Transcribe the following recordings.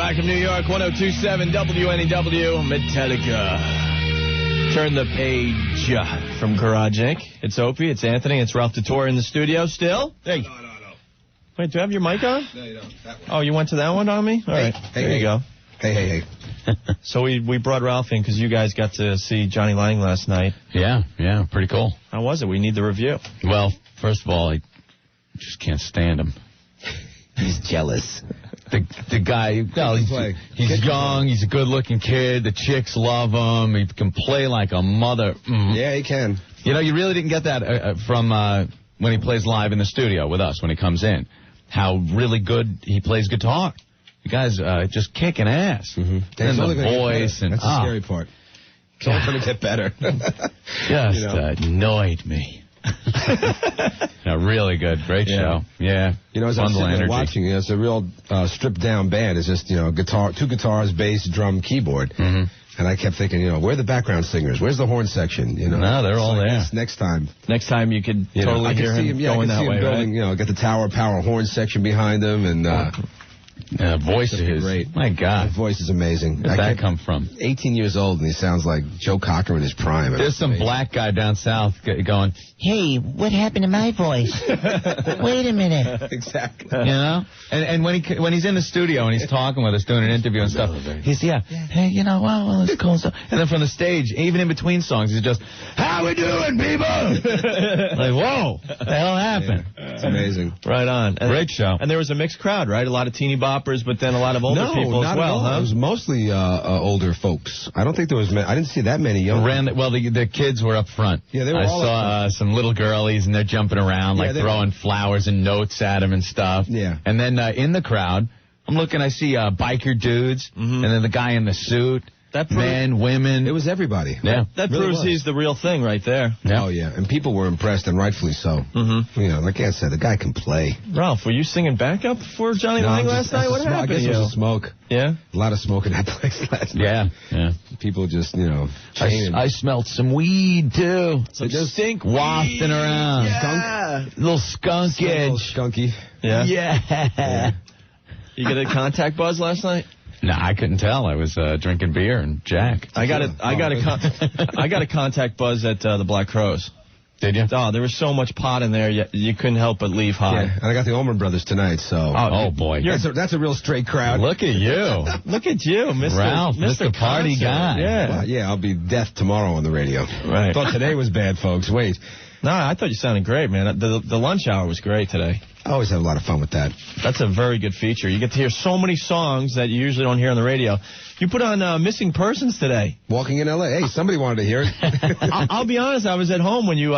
Rock of New York, 102.7 WNEW, Metallica. Turn the page from Garage Inc. It's Opie, it's Anthony, it's Ralph Totore in the studio still. Hey. No. Wait, do you have your mic on? No, you don't. That one. Oh, you went to that one on me? All right. There you go. Hey. So we brought Ralph in because you guys got to see Johnny Lang last night. Yeah, pretty cool. How was it? We need the review. Well, first of all, I just can't stand him. He's jealous. The guy, well, he's young, he's a good-looking kid, the chicks love him, he can play like a mother. Yeah, he can. You know, you really didn't get that from when he plays live in the studio with us, when he comes in, how really good he plays guitar. The guy's just kicking ass. Mm-hmm. And the voice. That's the scary part. It's only going to get better. Just annoyed me. Really good. Great show. Yeah. You know, as I'm sitting there watching, it's a real stripped-down band. It's just, guitar, two guitars, bass, drum, keyboard. Mm-hmm. And I kept thinking, where are the background singers? Where's the horn section? No, they're all there. Next time. Next time you could totally hear him going that way, building, right? Get the Tower Power horn section behind him and... voice is great. My God. His voice is amazing. Where did that come from? 18 years old, and he sounds like Joe Cocker in his prime. There's some black guy down south going, hey, what happened to my voice? Wait a minute. Exactly. And when he's in the studio and he's talking with us, doing an interview and stuff, he's, hey, well, it's cool stuff. And then from the stage, even in between songs, he's just, how we doing, people? Like, whoa, what the hell happened? Yeah, it's amazing. Right on. Great show. And there was a mixed crowd, right? A lot of teeny boppers, but then a lot of older people as well, huh? It was mostly older folks. I don't think there was I didn't see that many young people. The kids were up front. Yeah, they were all up front. I saw some little girlies, and they're jumping around, throwing flowers and notes at him and stuff. Yeah. And then in the crowd, I'm looking, I see biker dudes, and then the guy in the suit. Men, women. It was everybody. Yeah. That really proves he's the real thing right there. Yeah. Oh, yeah. And people were impressed, and rightfully so. Mm-hmm. Like I said, the guy can play. Ralph, were you singing backup for Johnny Lang last night? What happened? I guess it was a smoke. Yeah? A lot of smoke in that place last night. Yeah. People just, I smelled some weed, too. Some stink wafting around. Yeah. Skunk. Little skunk edge. Skunky. Yeah? Yeah. You get a contact buzz last night? No, I couldn't tell. I was drinking beer and Jack. I got a contact buzz at the Black Crows. Did you? Oh, there was so much pot in there, you couldn't help but leave high. Yeah, and I got the Allman Brothers tonight, so... Oh boy. That's a real straight crowd. Look at you. Look at you, Mr. Ralph, Mr. Party Guy. Yeah. Well, I'll be deaf tomorrow on the radio. Right. Thought today was bad, folks. Wait. No, I thought you sounded great, man. The lunch hour was great today. I always have a lot of fun with that. That's a very good feature. You get to hear so many songs that you usually don't hear on the radio. You put on Missing Persons today. Walking in L.A. Hey, somebody wanted to hear it. I'll be honest. I was at home when you,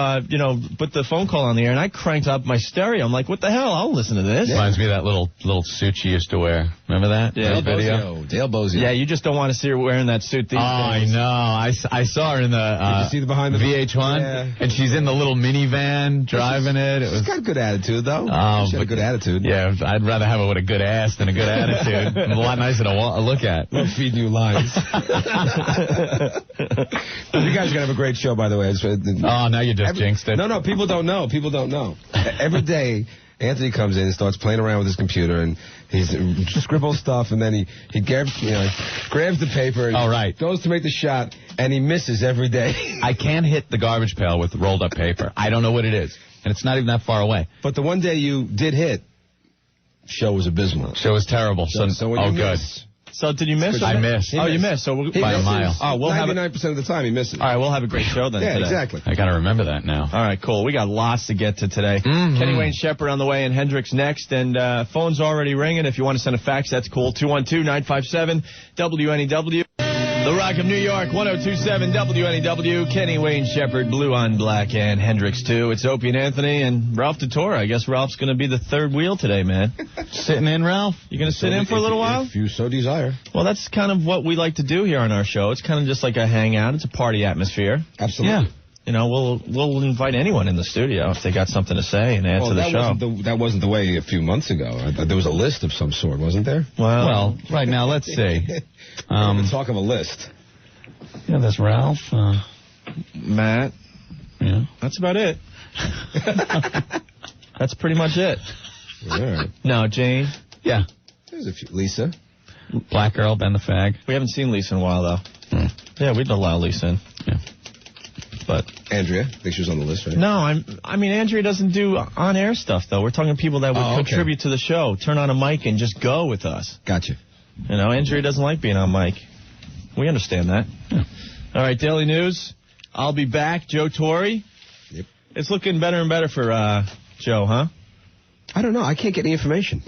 put the phone call on the air, and I cranked up my stereo. I'm like, what the hell? I'll listen to this. Reminds me of that little suit she used to wear. Remember that? Yeah. Dale Bozio. Yeah, you just don't want to see her wearing that suit these days. I know. I saw her in the Did you see the behind the VH1, and she's in the little minivan driving it. She's got a good attitude, though. She's got a good attitude. Yeah, I'd rather have her with a good ass than a good attitude. A lot nicer to look at. We'll feed new lines. You guys are going to have a great show, by the way. Now you just jinxed it. No, people don't know. Every day, Anthony comes in and starts playing around with his computer, and he scribbles stuff, and then he grabs the paper and goes to make the shot, and he misses every day. I can't hit the garbage pail with rolled up paper. I don't know what it is, and it's not even that far away. But the one day you did hit, show was abysmal. Show was terrible. So when you miss... So did you miss? I missed. Oh, you missed. So by a mile. Oh, we'll 99% of the time he misses. All right, we'll have a great show then. Yeah, today. Exactly. I got to remember that now. All right, cool. We got lots to get to today. Mm-hmm. Kenny Wayne Shepherd on the way, and Hendrix next. And phone's already ringing. If you want to send a fax, that's cool. 212-957 WNEW. The Rock of New York, 102.7 WNEW. Kenny Wayne Shepherd, Blue on Black, and Hendrix too. It's Opie and Anthony and Ralph Totore. I guess Ralph's going to be the third wheel today, man. Sitting in, Ralph? You going to sit in for a little while? If you so desire. Well, that's kind of what we like to do here on our show. It's kind of just like a hangout. It's a party atmosphere. Absolutely. Yeah. We'll invite anyone in the studio if they got something to say and add to the show. That wasn't the way a few months ago. There was a list of some sort, wasn't there? Well, right now, let's see. Talk of a list. Yeah, there's Ralph. Matt. Yeah. That's about it. That's pretty much it. All right. No, Jane. Yeah. There's a few. Lisa. Black girl, Ben the fag. We haven't seen Lisa in a while, though. Yeah, we'd allow Lisa in. Yeah. But Andrea, I think she was on the list, right? No, I mean, Andrea doesn't do on-air stuff, though. We're talking people that would contribute to the show, turn on a mic and just go with us. Gotcha. You know, Andrea doesn't like being on mic. We understand that. Yeah. All right, Daily News. I'll be back. Joe Torre. Yep. It's looking better and better for Joe, huh? I don't know. I can't get any information.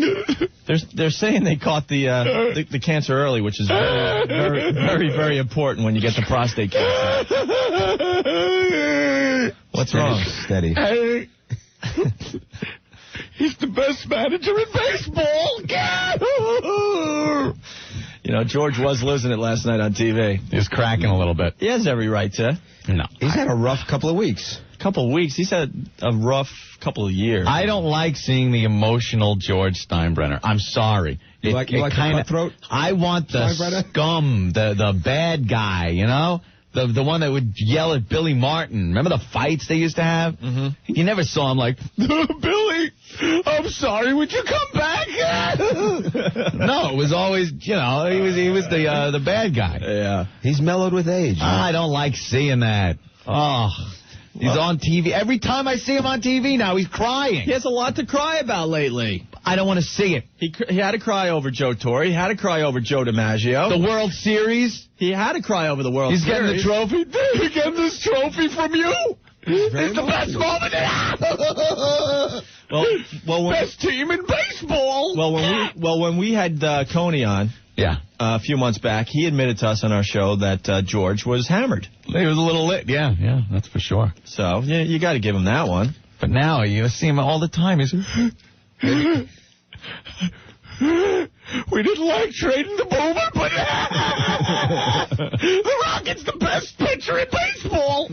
They're saying they caught the cancer early, which is very, very, very, very important when you get the prostate cancer. What's wrong? Steady. Hey. He's the best manager in baseball. You know, George was losing it last night on TV. He was cracking a little bit. He has every right to. No. He's had a rough couple of weeks. Couple of weeks. He's had a rough couple of years. I don't like seeing the emotional George Steinbrenner. I'm sorry. You like the cutthroat? I want the scum, the bad guy, you know? The one that would yell at Billy Martin. Remember the fights they used to have? Mm-hmm. You never saw him like, Billy, I'm sorry, would you come back? No, it was always, you know, he was the bad guy. Yeah. He's mellowed with age. I don't like seeing that. Oh. He's on TV. Every time I see him on TV now, he's crying. He has a lot to cry about lately. I don't want to see it. He had to cry over Joe Torre. He had to cry over Joe DiMaggio. The World Series. He had to cry over the World Series. He's getting the trophy. He's getting this trophy from you. It's the best moment. Best team in baseball. Well, when we had Coney on. Yeah. A few months back, he admitted to us on our show that George was hammered. He was a little lit. Yeah, that's for sure. So, yeah, you got to give him that one. But now you see him all the time. He's... We didn't like trading the Boomer, but the Rocket's the best pitcher in baseball.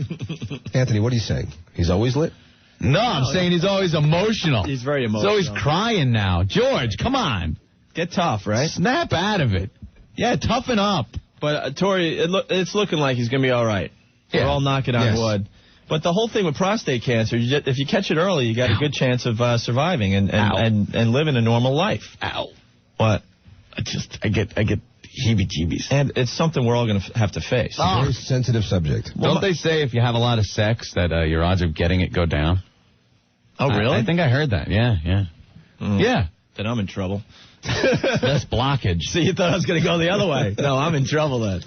Anthony, what are you saying? He's always lit? No, I'm saying he's always emotional. He's very emotional. He's always crying now. George, come on. Get tough, right? Snap out of it. Yeah, toughen up. But, Torre, it's looking like he's going to be all right. Yeah. We're all knocking on wood. But the whole thing with prostate cancer, if you catch it early, you got a good chance of surviving and living a normal life. Ow. What? I get heebie-jeebies. And it's something we're all going to have to face. It's a very sensitive subject. Don't they say if you have a lot of sex that your odds of getting it go down? Oh, really? I think I heard that. Yeah. Yeah. Then I'm in trouble. Less blockage. See, you thought I was going to go the other way. No, I'm in trouble then.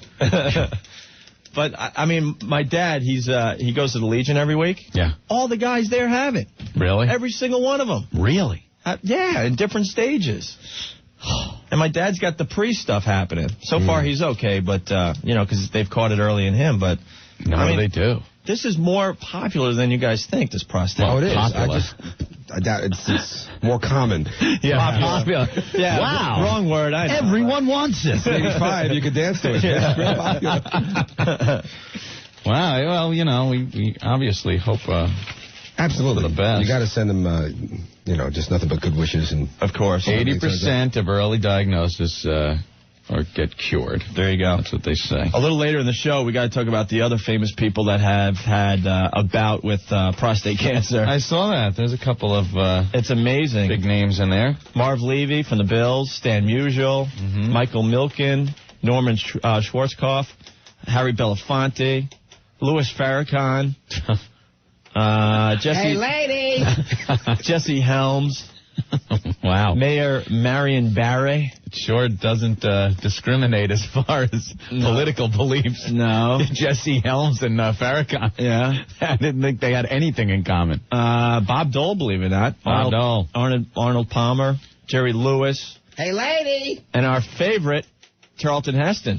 But, I mean, my dad, he goes to the Legion every week. Yeah. All the guys there have it. Really? Every single one of them. Really? Yeah, in different stages. And my dad's got the pre-stuff happening. So far, he's okay, but, because they've caught it early in him. But, they do. This is more popular than you guys think, this prostate. Oh, it is. Popular. I doubt it's more common. Yeah, popular. Yeah, wow. Wrong word. I know. Everyone wants it. 85, you could dance to it. Yeah. It's real popular. Wow. Well, we obviously hope absolutely for the best. You got to send them, just nothing but good wishes. And of course, 80% of early diagnosis or get cured. There you go. That's what they say. A little later in the show, we got to talk about the other famous people that have had a bout with prostate cancer. I saw that. There's a couple of it's amazing big names in there. Marv Levy from the Bills, Stan Musial, Michael Milken, Norman Schwarzkopf, Harry Belafonte, Louis Farrakhan, Jesse. Hey, lady! Jesse Helms. Wow. Mayor Marion Barry. It sure doesn't discriminate as far as political beliefs. No. Jesse Helms and Farrakhan. Yeah. I didn't think they had anything in common. Bob Dole, believe it or not. Bob Dole. Arnold Palmer. Jerry Lewis. Hey, lady! And our favorite, Charlton Heston.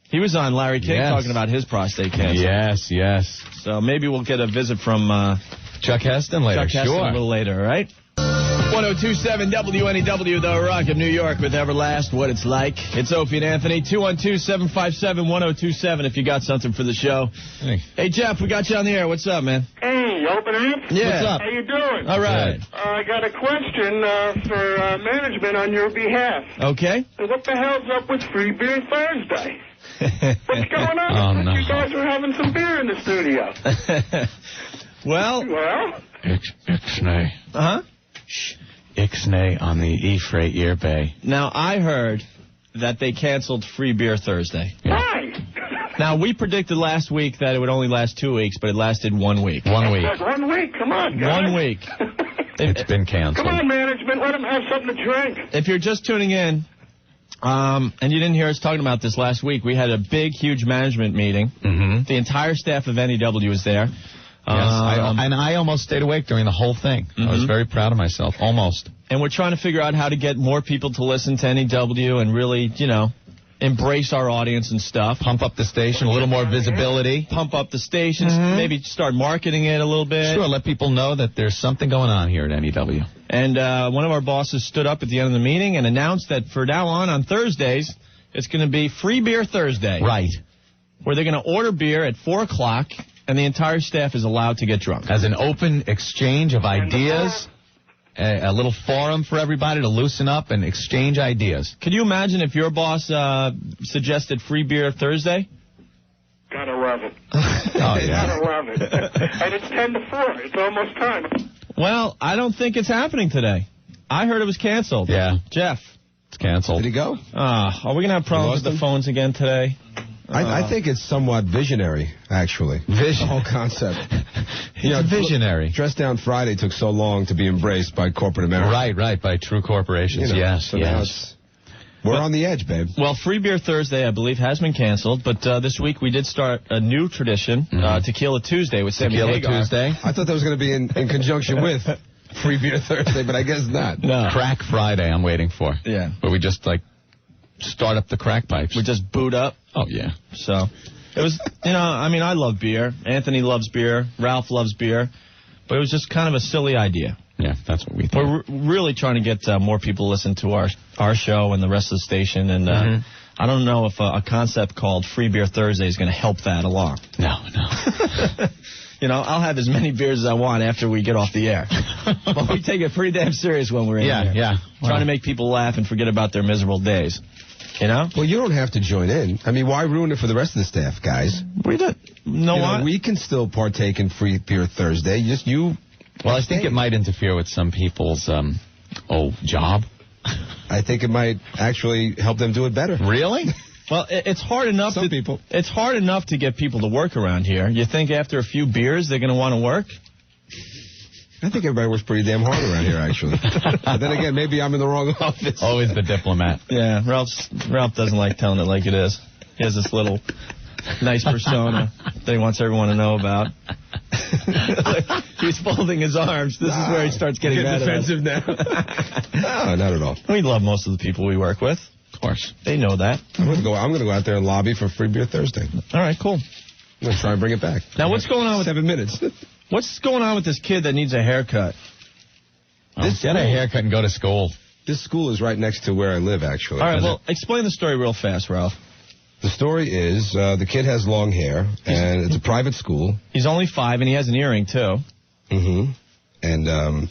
He was on Larry King talking about his prostate cancer. Yes. So maybe we'll get a visit from Chuck Heston later. Chuck Heston a little later, all right? 1027 WNEW, the Rock of New York with Everlast, What It's Like. It's Opie and Anthony, 212-757-1027 if you got something for the show. Hey, Jeff, we got you on the air. What's up, man? Hey, open up? Yeah. What's up? How you doing? All right. I got a question for management on your behalf. Okay. What the hell's up with Free Beer Thursday? What's going on? Oh, no. You guys were having some beer in the studio. Well? Ixnay. Uh-huh. Ixnay on the E-Freight Year Bay. Now, I heard that they canceled Free Beer Thursday. Why? Now, we predicted last week that it would only last 2 weeks, but it lasted 1 week. 1 week. 1 week, come on, guys. 1 week. It's been canceled. Come on, management, let them have something to drink. If you're just tuning in, and you didn't hear us talking about this last week, we had a big, huge management meeting. Mm-hmm. The entire staff of NEW was there. Yes, I almost stayed awake during the whole thing. I was very proud of myself, almost. And we're trying to figure out how to get more people to listen to NEW and really, embrace our audience and stuff. Pump up the station, a little more visibility. Pump up the stations, maybe start marketing it a little bit. Sure, let people know that there's something going on here at NEW. And one of our bosses stood up at the end of the meeting and announced that for now on Thursdays, it's going to be Free Beer Thursday. Right. Where they're going to order beer at 4 o'clock, and the entire staff is allowed to get drunk. As an open exchange of ideas, a little forum for everybody to loosen up and exchange ideas. Could you imagine if your boss suggested Free Beer Thursday? Gotta love it. Oh, yeah. Gotta love it. And it's 10 to 4. It's almost time. Well, I don't think it's happening today. I heard it was canceled. Yeah. Jeff. It's canceled. Did he go? Are we going to have problems with the phones again today? I think it's somewhat visionary, actually. The whole concept. It's visionary. Dress Down Friday took so long to be embraced by corporate America. Right, by true corporations. Yes, so now we're on the edge, babe. Well, Free Beer Thursday, I believe, has been canceled, but this week we did start a new tradition, Tequila Tuesday with Sammy Hagar. Tequila Tuesday. I thought that was going to be in conjunction with Free Beer Thursday, but I guess not. No. Crack Friday I'm waiting for. Yeah. Where we just, start up the crack pipes. We just boot up. Oh, yeah. So, it was, I love beer. Anthony loves beer. Ralph loves beer. But it was just kind of a silly idea. Yeah, that's what we thought. We're really trying to get more people to listen to our show and the rest of the station. And I don't know if a concept called Free Beer Thursday is going to help that along. No. I'll have as many beers as I want after we get off the air. But we take it pretty damn serious when we're in here. Yeah. Trying to make people laugh and forget about their miserable days. Well, you don't have to join in. I mean, why ruin it for the rest of the staff, guys? We can still partake in Free Beer Thursday. Well, I think it might interfere with some people's, job. I think it might actually help them do it better. Really? Well, it's hard enough. Some people. It's hard enough to get people to work around here. You think after a few beers they're going to want to work? I think everybody works pretty damn hard around here, actually. But then again, maybe I'm in the wrong office. Always the diplomat. Yeah, Ralph doesn't like telling it like it is. He has this little nice persona that he wants everyone to know about. He's folding his arms. This is where he starts getting mad defensive now. No, not at all. We love most of the people we work with. Of course. They know that. I'm going to go out there and lobby for Free Beer Thursday. All right, cool. I'm going to try and bring it back. Now, what's going on with 7 minutes? What's going on with this kid that needs a haircut? Get a haircut and go to school. This school is right next to where I live, actually. All right, well, explain the story real fast, Ralph. The story is the kid has long hair, and it's a private school. He's only 5, and he has an earring, too. Mm-hmm. And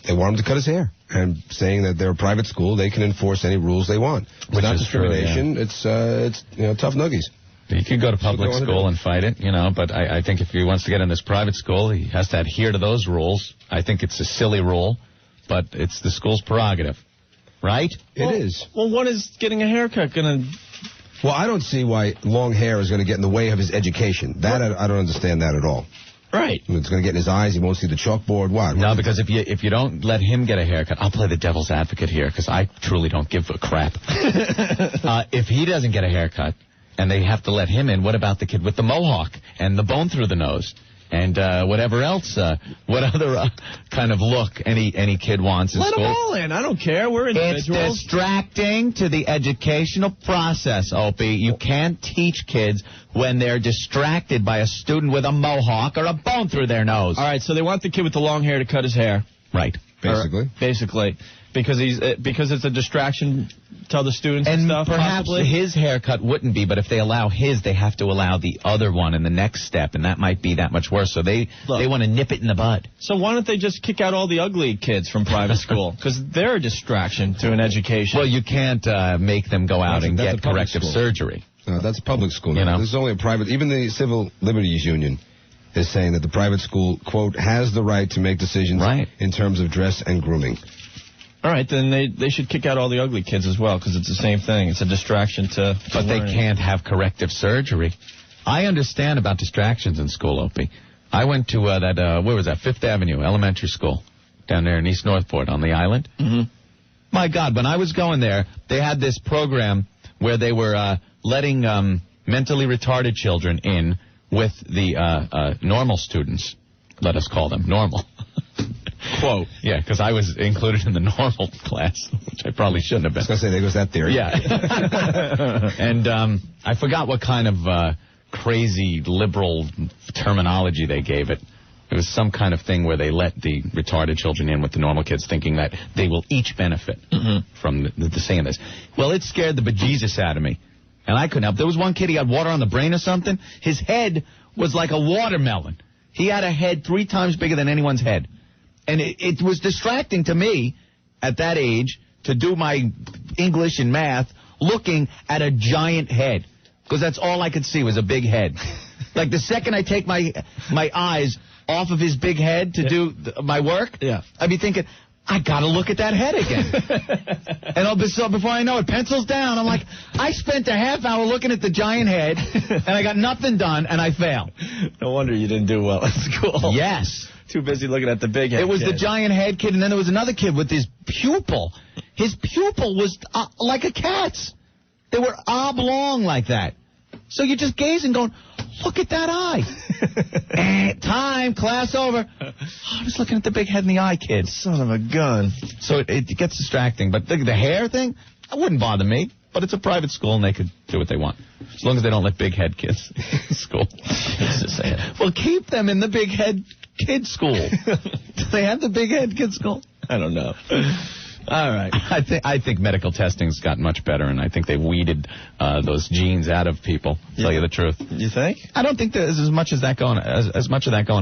they want him to cut his hair. And saying that they're a private school, they can enforce any rules they want. It's not discrimination. True, yeah. It's tough nuggies. You can go to public school and fight it, but I think if he wants to get in this private school, he has to adhere to those rules. I think it's a silly rule, but it's the school's prerogative, right? It is. Well, what is getting a haircut going to... Well, I don't see why long hair is going to get in the way of his education. That I don't understand that at all. Right. It's going to get in his eyes. He won't see the chalkboard. What? No, because if you don't let him get a haircut, I'll play the devil's advocate here because I truly don't give a crap. If he doesn't get a haircut and they have to let him in, what about the kid with the mohawk and the bone through the nose and whatever else? What other kind of look any kid wants in school? Let them all in. I don't care. We're individuals. It's distracting to the educational process, Opie. You can't teach kids when they're distracted by a student with a mohawk or a bone through their nose. All right, so they want the kid with the long hair to cut his hair. Right. Basically. Because it's a distraction to other students and stuff. Perhaps possibly. His haircut wouldn't be, but if they allow his, they have to allow the other one in the next step, and that might be that much worse. So they want to nip it in the bud. So why don't they just kick out all the ugly kids from private school? Because they're a distraction to an education. Well, you can't make them go out and get corrective surgery. No, that's a public school. This is only a private. Even the Civil Liberties Union is saying that the private school, quote, has the right to make decisions in terms of dress and grooming. All right, then they should kick out all the ugly kids as well, because it's the same thing. It's a distraction to But they learning. can't have corrective surgery. I understand about distractions in school, Opie. I went to where was that, Fifth Avenue Elementary School down there in East Northport on the island. Mm-hmm. My God, when I was going there, they had this program where they were letting mentally retarded children in with the normal students. Let us call them normal. Quote. Yeah, because I was included in the normal class, which I probably shouldn't have been. I was going to say, there goes that theory. Yeah. And I forgot what kind of crazy liberal terminology they gave it. It was some kind of thing where they let the retarded children in with the normal kids, thinking that they will each benefit from the saying this. Well, it scared the bejesus out of me, and I couldn't help. There was one kid, he had water on the brain or something. His head was like a watermelon. He had a head 3 times bigger than anyone's head. And it was distracting to me at that age to do my English and math looking at a giant head, because that's all I could see was a big head. Like the second I take my eyes off of his big head to do my work, I'd be thinking, I got to look at that head again. And so before I know it, pencils down. I'm like, I spent a half hour looking at the giant head, and I got nothing done, and I failed. No wonder you didn't do well at school. Yes. Too busy looking at the big head It was kid. the giant head kid, and then there was another kid with his pupil. His pupil was like a cat's. They were oblong like that. So you're just gazing, going, look at that eye. Time, class over. I was looking at the big head in the eye, kid. Son of a gun. So it gets distracting. But the hair thing, that wouldn't bother me. But it's a private school, and they could do what they want. As long as they don't let big head kids in school. Well, keep them in the big head kid school. Do they have the big head kid school? I don't know. All right. I think medical testing's gotten much better, and I think they weeded those genes out of people. To tell you the truth. You think? I don't think there's as much of that going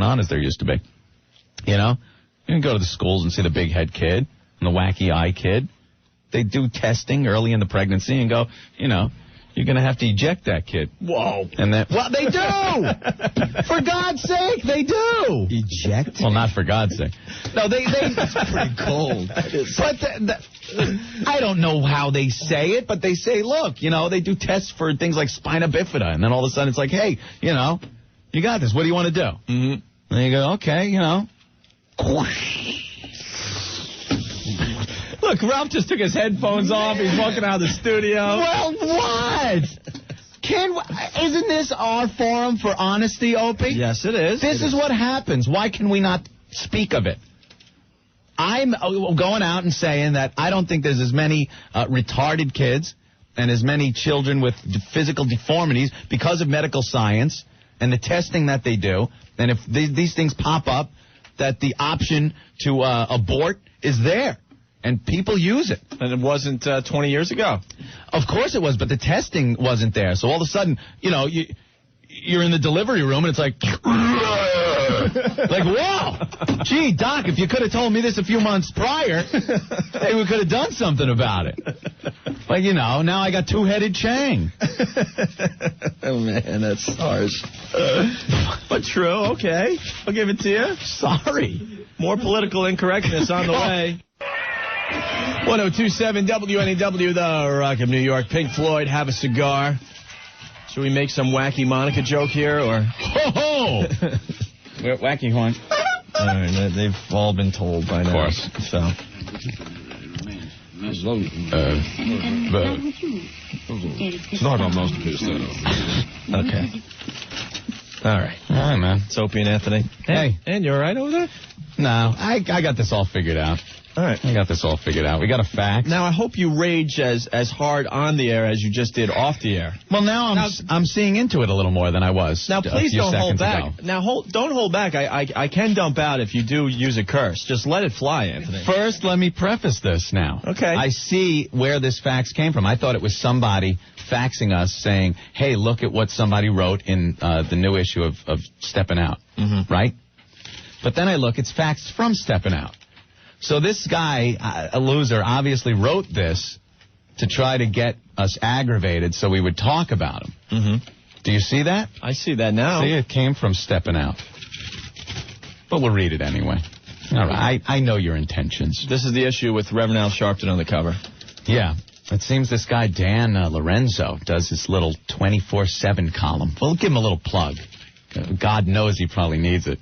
on as there used to be. You know, you can go to the schools and see the big head kid and the wacky eye kid. They do testing early in the pregnancy and go, you know, you're going to have to eject that kid. Whoa. And then, well, they do. For God's sake, they do. Eject? Well, not for God's sake. No, That's pretty cold. But I don't know how they say it, but they say, look, you know, they do tests for things like spina bifida, and then all of a sudden it's like, hey, you know, you got this. What do you want to do? Mm-hmm. And you go, okay, you know. Look, Ralph just took his headphones off. He's walking out of the studio. Well, what? Isn't this our forum for honesty, Opie? Yes, it is. This is what happens. Why can we not speak of it? I'm going out and saying that I don't think there's as many retarded kids and as many children with physical deformities because of medical science and the testing that they do. And if these things pop up, that the option to abort is there. And people use it. And it wasn't 20 years ago. Of course it was, but the testing wasn't there. So all of a sudden, you know, you're in the delivery room and it's like, like, whoa, gee, Doc, if you could have told me this a few months prior, hey, we could have done something about it. Like, you know, now I got two-headed Chang. Oh, man, that's harsh. But true, okay. I'll give it to you. Sorry. More political incorrectness on the way. 1027 WNEW, the Rock of New York. Pink Floyd, Have a Cigar. Should we make some wacky Monica joke here, or? Ho-ho! Wacky horn. All right, they've all been told by now. Of course. So. It's not our masterpiece, though. Okay. All right. All right, man. It's Opie and Anthony. Hey. And you all right over there? No, I got this all figured out. All right. I got this all figured out. We got a fax. Now, I hope you rage as hard on the air as you just did off the air. Well, now I'm seeing into it a little more than I was. Now, please don't hold back. Ago. Now, don't hold back. I can dump out if you do use a curse. Just let it fly, Anthony. First, let me preface this now. Okay. I see where this fax came from. I thought it was somebody faxing us saying, hey, look at what somebody wrote in the new issue of Steppin' Out, right? But then I look, it's faxed from Steppin' Out. So this guy, a loser, obviously wrote this to try to get us aggravated so we would talk about him. Mm-hmm. Do you see that? I see that now. See, it came from Steppin' Out. But we'll read it anyway. All right, I know your intentions. This is the issue with Reverend Al Sharpton on the cover. Yeah. It seems this guy, Dan Lorenzo, does this little 24/7 column. We'll give him a little plug. God knows he probably needs it.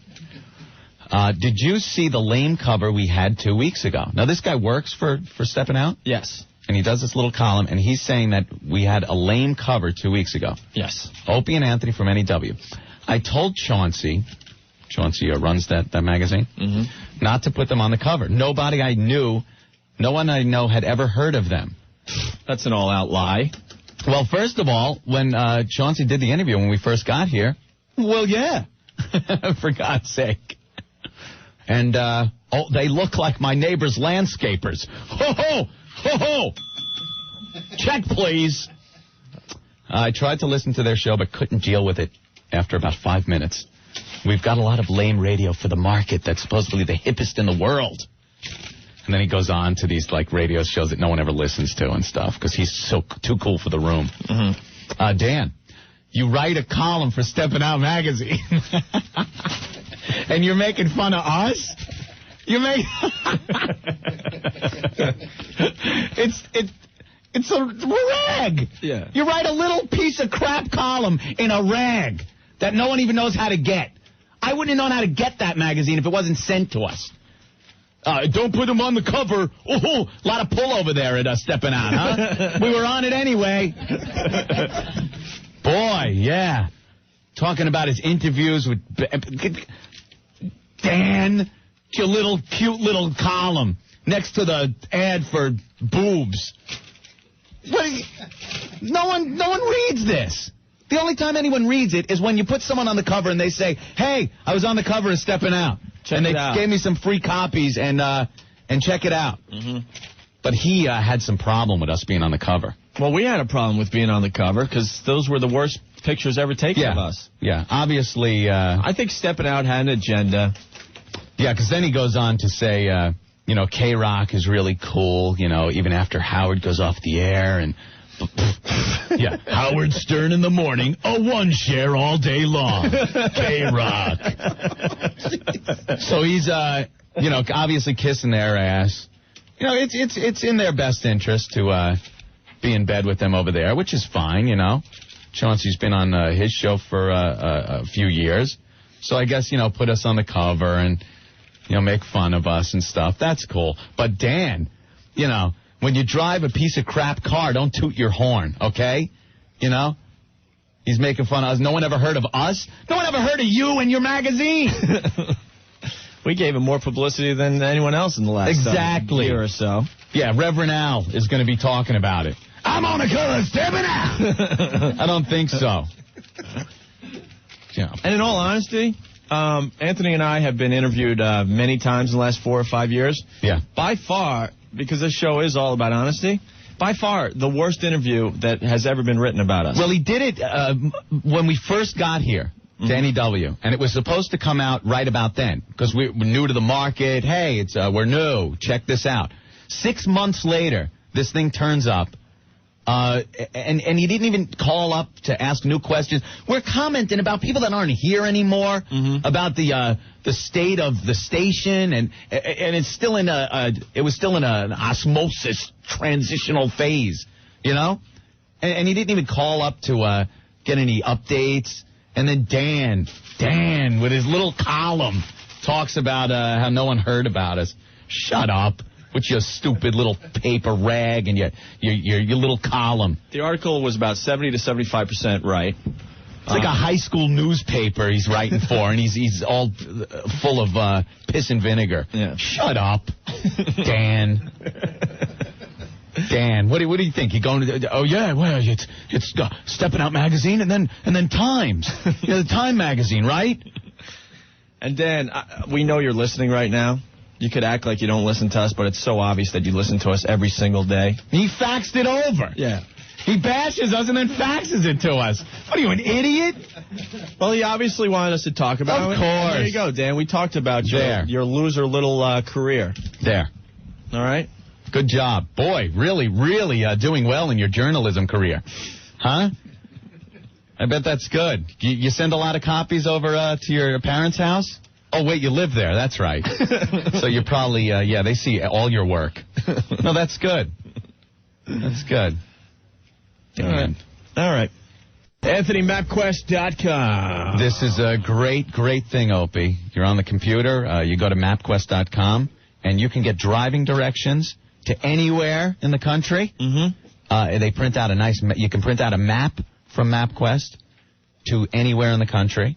Did you see the lame cover we had 2 weeks ago? Now, this guy works for Steppin' Out? Yes. And he does this little column, and he's saying that we had a lame cover 2 weeks ago. Yes. Opie and Anthony from NEW. I told Chauncey runs that magazine, not to put them on the cover. No one I know had ever heard of them. That's an all-out lie. Well, first of all, when Chauncey did the interview when we first got here, well, yeah, for God's sake. And, they look like my neighbor's landscapers. Ho, ho, ho, ho. Check, please. I tried to listen to their show, but couldn't deal with it after about 5 minutes. We've got a lot of lame radio for the market that's supposedly the hippest in the world. And then he goes on to these, like, radio shows that no one ever listens to and stuff, because he's too cool for the room. Dan, you write a column for Steppin' Out magazine. And you're making fun of us? It's a rag. Yeah. You write a little piece of crap column in a rag that no one even knows how to get. I wouldn't have known how to get that magazine if it wasn't sent to us. Don't put him on the cover. Oh, a lot of pull over there at Steppin' Out, huh? We were on it anyway. Boy, yeah. Talking about his interviews with Dan, your cute little column next to the ad for boobs. No one reads this. The only time anyone reads it is when you put someone on the cover and they say, "Hey, I was on the cover of Steppin' Out." And they gave me some free copies and check it out. But he had some problem with us being on the cover. Well, we had a problem with being on the cover because those were the worst pictures ever taken of us. Yeah, obviously. I think Steppin' Out had an agenda. Yeah, because then he goes on to say, K-Rock is really cool, even after Howard goes off the air. And, yeah, Howard Stern in the morning, a one share all day long. K-Rock. So he's, obviously kissing their ass. It's in their best interest to be in bed with them over there, which is fine, Chauncey's been on his show for a few years. So I guess, put us on the cover and, make fun of us and stuff. That's cool. But Dan, when you drive a piece of crap car, don't toot your horn, okay? He's making fun of us. No one ever heard of us. No one ever heard of you and your magazine. We gave him more publicity than anyone else in the last year or so. Yeah, Reverend Al is going to be talking about it. I'm on the cover of Steppin' Out. I don't think so. Yeah. And in all honesty, Anthony and I have been interviewed many times in the last 4 or 5 years. Yeah. By far, because this show is all about honesty, by far the worst interview that has ever been written about us. Well, he did it when we first got here to NEW, and it was supposed to come out right about then because we're new to the market. Hey, we're new. Check this out. 6 months later, this thing turns up. And he didn't even call up to ask new questions. We're commenting about people that aren't here anymore, about the state of the station, and it's still in it was still in an osmosis transitional phase, And he didn't even call up to get any updates. And then Dan with his little column talks about how no one heard about us. Shut up. With your stupid little paper rag and your little column. The article was about 70 to 75% right. It's like a high school newspaper he's writing for, and he's all full of piss and vinegar. Yeah. Shut up, Dan. Dan, what do you think? You going to? Oh yeah, well it's Steppin' Out magazine and then Times. The Time magazine, right? And Dan, we know you're listening right now. You could act like you don't listen to us, but it's so obvious that you listen to us every single day. He faxed it over. Yeah. He bashes us and then faxes it to us. What are you, an idiot? Well, he obviously wanted us to talk about it. Of course. There you go, Dan. We talked about your loser little career. There. All right? Good job. Boy, really, really doing well in your journalism career. Huh? I bet that's good. You send a lot of copies over to your parents' house? Oh, wait, you live there. That's right. So you're probably, they see all your work. No, that's good. That's good. All right. AnthonyMapQuest.com. This is a great thing, Opie. You're on the computer. You go to MapQuest.com, and you can get driving directions to anywhere in the country. Mm-hmm. They print out you can print out a map from MapQuest to anywhere in the country.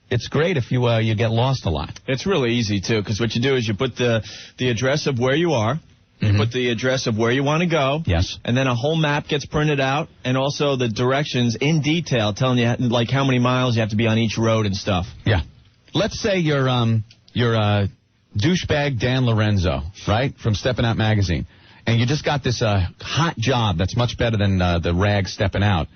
It's great if you get lost a lot. It's really easy, too, because what you do is you put the address of where you are. You put the address of where you want to go. Yes. And then a whole map gets printed out, and also the directions in detail telling you, like, how many miles you have to be on each road and stuff. Yeah. Let's say you're douchebag Dan Lorenzo, right, from Steppin' Out magazine, and you just got this hot job that's much better than the rag Steppin' Out.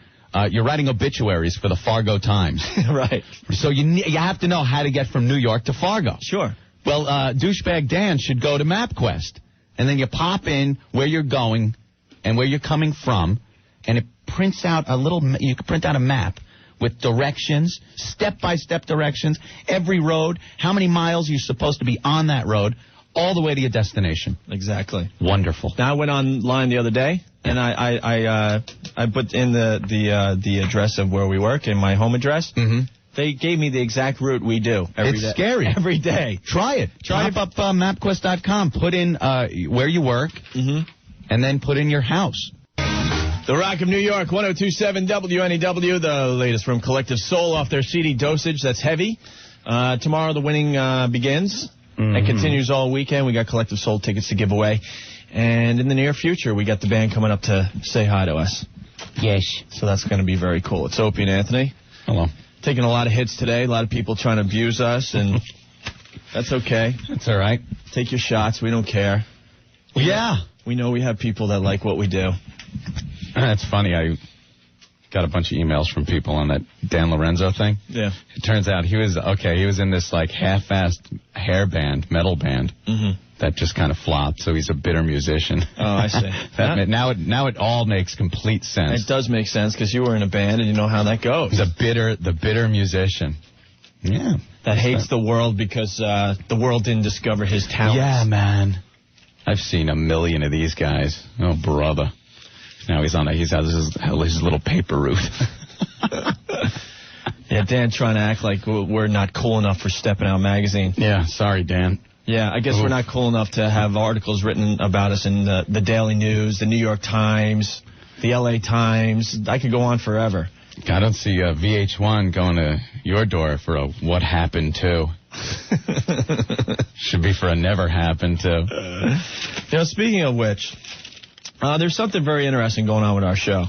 You're writing obituaries for the Fargo Times. Right. So you have to know how to get from New York to Fargo. Sure. Well, douchebag Dan should go to MapQuest. And then you pop in where you're going and where you're coming from, and it prints out you can print out a map with directions, step-by-step directions, every road, how many miles you're supposed to be on that road, all the way to your destination. Exactly. Wonderful. Now, I went online the other day, and I put in the address of where we work and my home address. Mm-hmm. They gave me the exact route we do every day. It's scary. Every day. Try it. Pop up MapQuest.com. Put in where you work, and then put in your house. The Rock of New York, 102.7 WNEW, the latest from Collective Soul off their CD Dosage. That's heavy. Tomorrow the winning begins and continues all weekend. We got Collective Soul tickets to give away. And in the near future, we got the band coming up to say hi to us. Yes. So that's going to be very cool. It's Opie and Anthony. Hello. Taking a lot of hits today. A lot of people trying to abuse us, and that's okay. That's all right. Take your shots. We don't care. We know we have people that like what we do. That's funny. I got a bunch of emails from people on that Dan Lorenzo thing. Yeah. It turns out he was in this like half-assed metal band. Mm-hmm. That just kind of flopped, so he's a bitter musician. Oh, I see. Now it all makes complete sense. It does make sense, because you were in a band and you know how that goes. The bitter musician. Yeah. That hates the world because the world didn't discover his talents. Yeah, man. I've seen a million of these guys. Oh, brother. Now he's on his little paper route. Yeah, Dan trying to act like we're not cool enough for Steppin' Out magazine. Yeah, sorry, Dan. Yeah, I guess we're not cool enough to have articles written about us in the Daily News, the New York Times, the L.A. Times. I could go on forever. I don't see VH1 going to your door for a what happened to. Should be for a never happened to. Speaking of which, there's something very interesting going on with our show.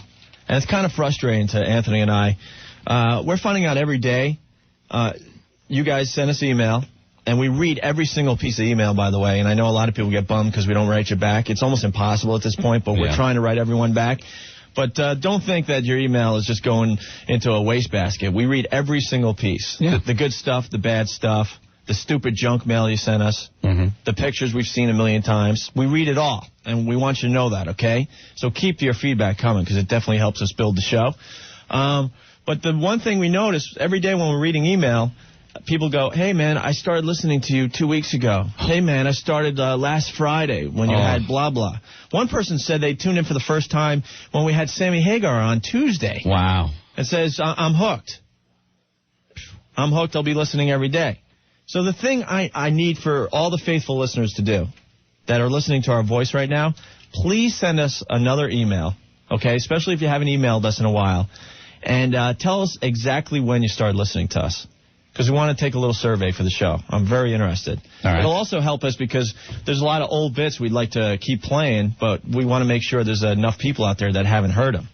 And it's kind of frustrating to Anthony and I. We're finding out every day. You guys send us email. And we read every single piece of email, by the way. And I know a lot of people get bummed because we don't write you back. It's almost impossible at this point, but we're trying to write everyone back. But don't think that your email is just going into a wastebasket. We read every single piece. Yeah. The good stuff, the bad stuff, the stupid junk mail you sent us, the pictures we've seen a million times. We read it all, and we want you to know that, okay? So keep your feedback coming, because it definitely helps us build the show. But the one thing we notice every day when we're reading email, people go, hey, man, I started listening to you 2 weeks ago. Hey, man, I started last Friday when you had blah, blah. One person said they tuned in for the first time when we had Sammy Hagar on Tuesday. Wow. It says, I'm hooked. I'm hooked. I'll be listening every day. So the thing I need for all the faithful listeners to do that are listening to our voice right now, please send us another email, okay, especially if you haven't emailed us in a while, and tell us exactly when you started listening to us. Because we want to take a little survey for the show. I'm very interested. All right. It'll also help us because there's a lot of old bits we'd like to keep playing, but we want to make sure there's enough people out there that haven't heard them.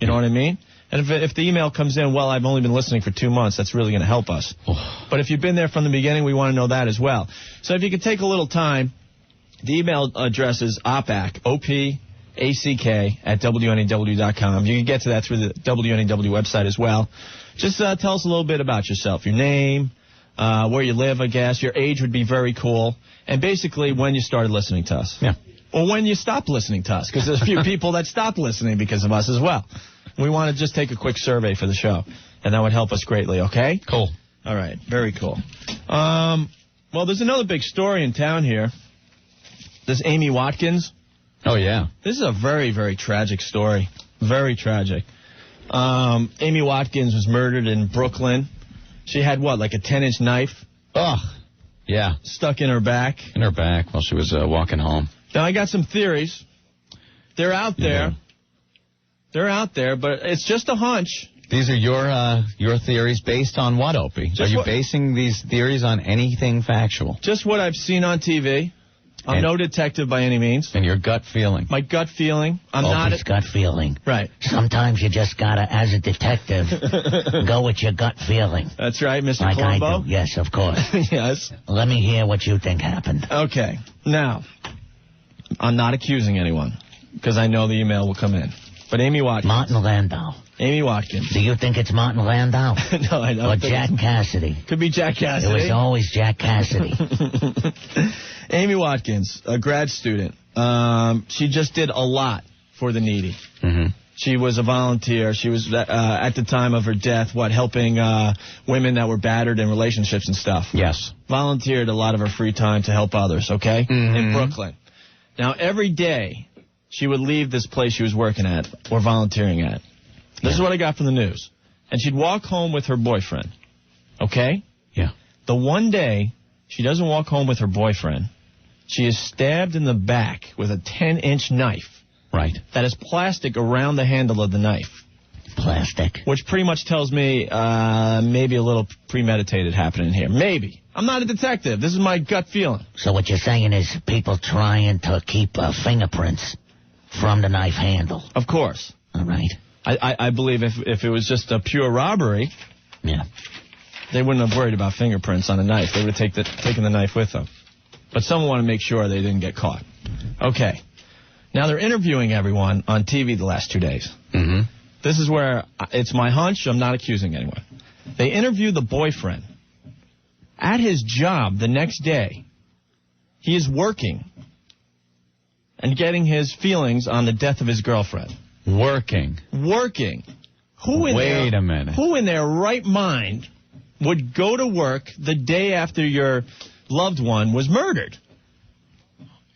You know what I mean? And if the email comes in, well, I've only been listening for 2 months, that's really going to help us. But if you've been there from the beginning, we want to know that as well. So if you could take a little time, the email address is opac, O-P-A-C-K, at WNEW.com. You can get to that through the WNEW website as well. Just tell us a little bit about yourself, your name, where you live, I guess. Your age would be very cool. And basically when you started listening to us. Yeah. Or when you stopped listening to us, because there's a few people that stopped listening because of us as well. We want to just take a quick survey for the show, and that would help us greatly, okay? Cool. All right, very cool. Well, there's another big story in town here. This Amy Watkins. Oh, yeah. This is a very, very tragic story. Very tragic. Amy Watkins was murdered in Brooklyn. She had, what, like a 10-inch knife? Ugh. Yeah. Stuck in her back. In her back while she was walking home. Now, I got some theories. They're out there. Yeah. They're out there, but it's just a hunch. These are your theories based on what, Opie? Are you basing these theories on anything factual? Just what I've seen on TV. I'm no detective by any means. And your gut feeling. My gut feeling. I'm Opie's gut feeling. Right. Sometimes you just gotta, as a detective, go with your gut feeling. That's right, Mr. Like Colombo. I do. Yes, of course. Yes. Let me hear what you think happened. Okay. Now, I'm not accusing anyone because I know the email will come in. But Amy Watkins. Martin Landau. Amy Watkins. Do you think it's Martin Landau? No, I don't. Or Jack Cassidy? Could be Jack Cassidy. It was always Jack Cassidy. Amy Watkins, a grad student. She just did a lot for the needy. Mm-hmm. She was a volunteer. She was, at the time of her death, helping women that were battered in relationships and stuff. Yes. Volunteered a lot of her free time to help others, okay? Mm-hmm. In Brooklyn. Now, every day, she would leave this place she was working at or volunteering at. This is what I got from the news. And she'd walk home with her boyfriend, okay? Yeah. The one day she doesn't walk home with her boyfriend, she is stabbed in the back with a 10-inch knife. Right. That is plastic around the handle of the knife. Plastic. Which pretty much tells me maybe a little premeditated happening here. Maybe. I'm not a detective. This is my gut feeling. So what you're saying is people trying to keep fingerprints from the knife handle. Of course. All right. I believe if it was just a pure robbery, yeah, they wouldn't have worried about fingerprints on a knife. They would have taken the knife with them. But someone wanted to make sure they didn't get caught. Okay. Now they're interviewing everyone on TV the last 2 days. Mm-hmm. This is where it's my hunch. I'm not accusing anyone. They interview the boyfriend. At his job the next day, he is working and getting his feelings on the death of his girlfriend. Working. Wait a minute. Who in their right mind would go to work the day after your loved one was murdered?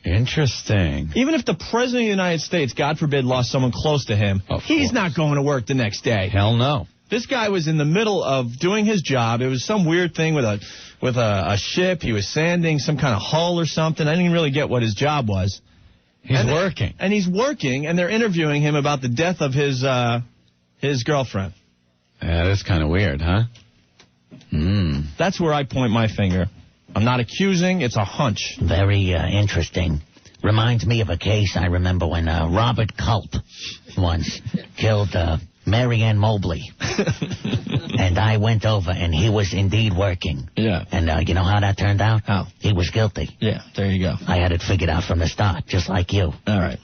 Interesting. Even if the President of the United States, God forbid, lost someone close to him, he's not going to work the next day. Hell no. This guy was in the middle of doing his job. It was some weird thing with a ship. He was sanding some kind of hull or something. I didn't really get what his job was. He's working. And he's working, and they're interviewing him about the death of his girlfriend. Yeah, that's kind of weird, huh? That's where I point my finger. I'm not accusing. It's a hunch. Very interesting. Reminds me of a case I remember when Robert Culp once killed Marianne Mobley. And I went over, and he was indeed working. Yeah. And you know how that turned out? How? He was guilty. Yeah, there you go. I had it figured out from the start, just like you. All right.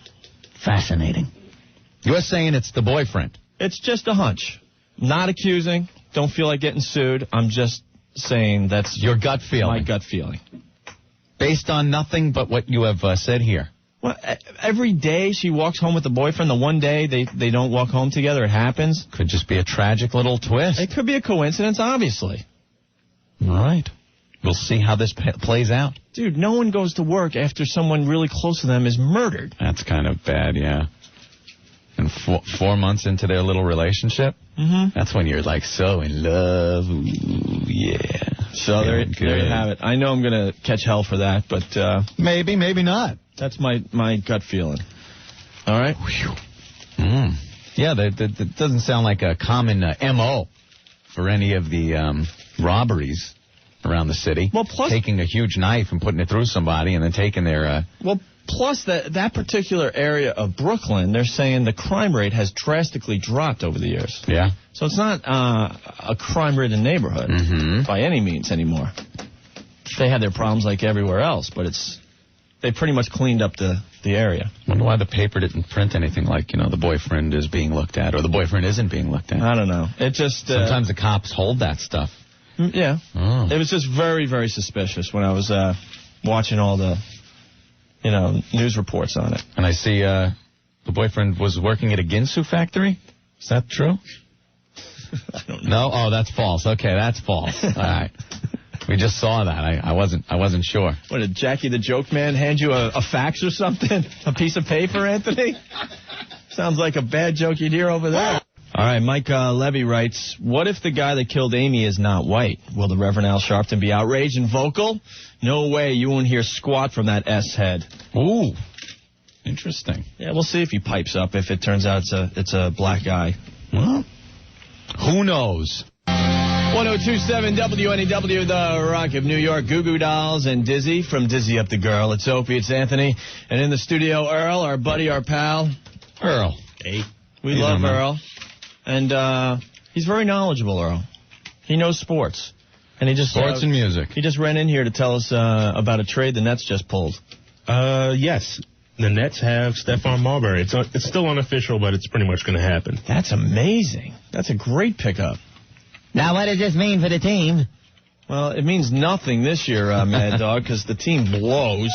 Fascinating. You're saying it's the boyfriend? It's just a hunch. Not accusing. Don't feel like getting sued. I'm just saying that's your gut feeling. My gut feeling. Based on nothing but what you have said here. Well, every day she walks home with the boyfriend. The one day they don't walk home together, it happens. Could just be a tragic little twist. It could be a coincidence, obviously. All right. We'll see how this plays out. Dude, no one goes to work after someone really close to them is murdered. That's kind of bad, yeah. And 4 months into their little relationship, that's when you're like so in love. Ooh, yeah. So there you have it. I know I'm going to catch hell for that, but maybe not. That's my gut feeling. All right? Yeah, that doesn't sound like a common M.O. for any of the robberies around the city. Well, plus taking a huge knife and putting it through somebody and then taking their... Plus, that particular area of Brooklyn, they're saying the crime rate has drastically dropped over the years. Yeah. So it's not a crime-ridden neighborhood by any means anymore. They had their problems like everywhere else, but they pretty much cleaned up the area. I wonder why the paper didn't print anything like, the boyfriend is being looked at or the boyfriend isn't being looked at. I don't know. It just... Sometimes the cops hold that stuff. Yeah. Oh. It was just very, very suspicious when I was watching all the... news reports on it. And I see the boyfriend was working at a Ginsu factory. Is that true? I don't know. No? Oh, that's false. Okay, that's false. All right. We just saw that. I wasn't sure. What, did Jackie the Joke Man hand you a fax or something? A piece of paper, Anthony? Sounds like a bad joke you'd hear over there. All right, Mike Levy writes, what if the guy that killed Amy is not white? Will the Reverend Al Sharpton be outraged and vocal? No way, you won't hear squat from that S-head. Ooh, interesting. Yeah, we'll see if he pipes up if it turns out it's a black guy. Well, who knows? 1027 WNEW, the Rock of New York, Goo Goo Dolls and Dizzy from Dizzy Up the Girl. It's Opie, it's Anthony, and in the studio, Earl, our buddy, our pal. Earl. Hey. We love Earl. And he's very knowledgeable, Earl. He knows sports. And he just sports and music. He just ran in here to tell us about a trade the Nets just pulled. Yes. The Nets have Stephon Marbury. It's still unofficial, but it's pretty much going to happen. That's amazing. That's a great pickup. Now, what does this mean for the team? Well, it means nothing this year, Mad Dog, because the team blows.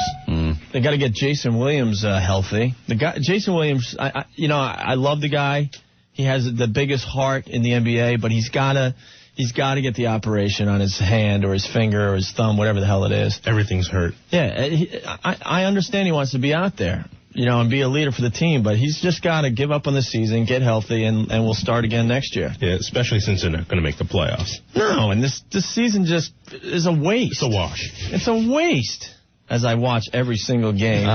They got to get Jason Williams healthy. Jason Williams, I love the guy. He has the biggest heart in the NBA, but he's got to get the operation on his hand or his finger or his thumb, whatever the hell it is. Everything's hurt. Yeah, I understand he wants to be out there, and be a leader for the team, but he's just got to give up on the season, get healthy, and we'll start again next year. Yeah, especially since they're not going to make the playoffs. No, and this season just is a waste. It's a wash. It's a waste, as I watch every single game.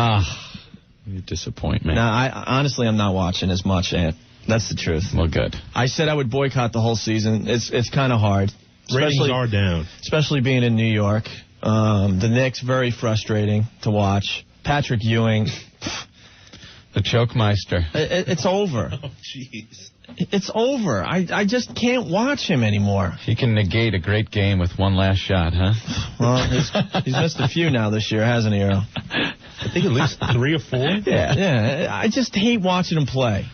You disappoint me. Now, honestly, I'm not watching as much, Ant. That's the truth. Well, good. I said I would boycott the whole season. It's kind of hard. Ratings are down. Especially being in New York. The Knicks, very frustrating to watch. Patrick Ewing. The Chokemeister. It's over. Oh, jeez. It's over. I just can't watch him anymore. He can negate a great game with one last shot, huh? Well, he's missed a few now this year, hasn't he, Earl? I think at least 3 or 4. Yeah. I just hate watching him play.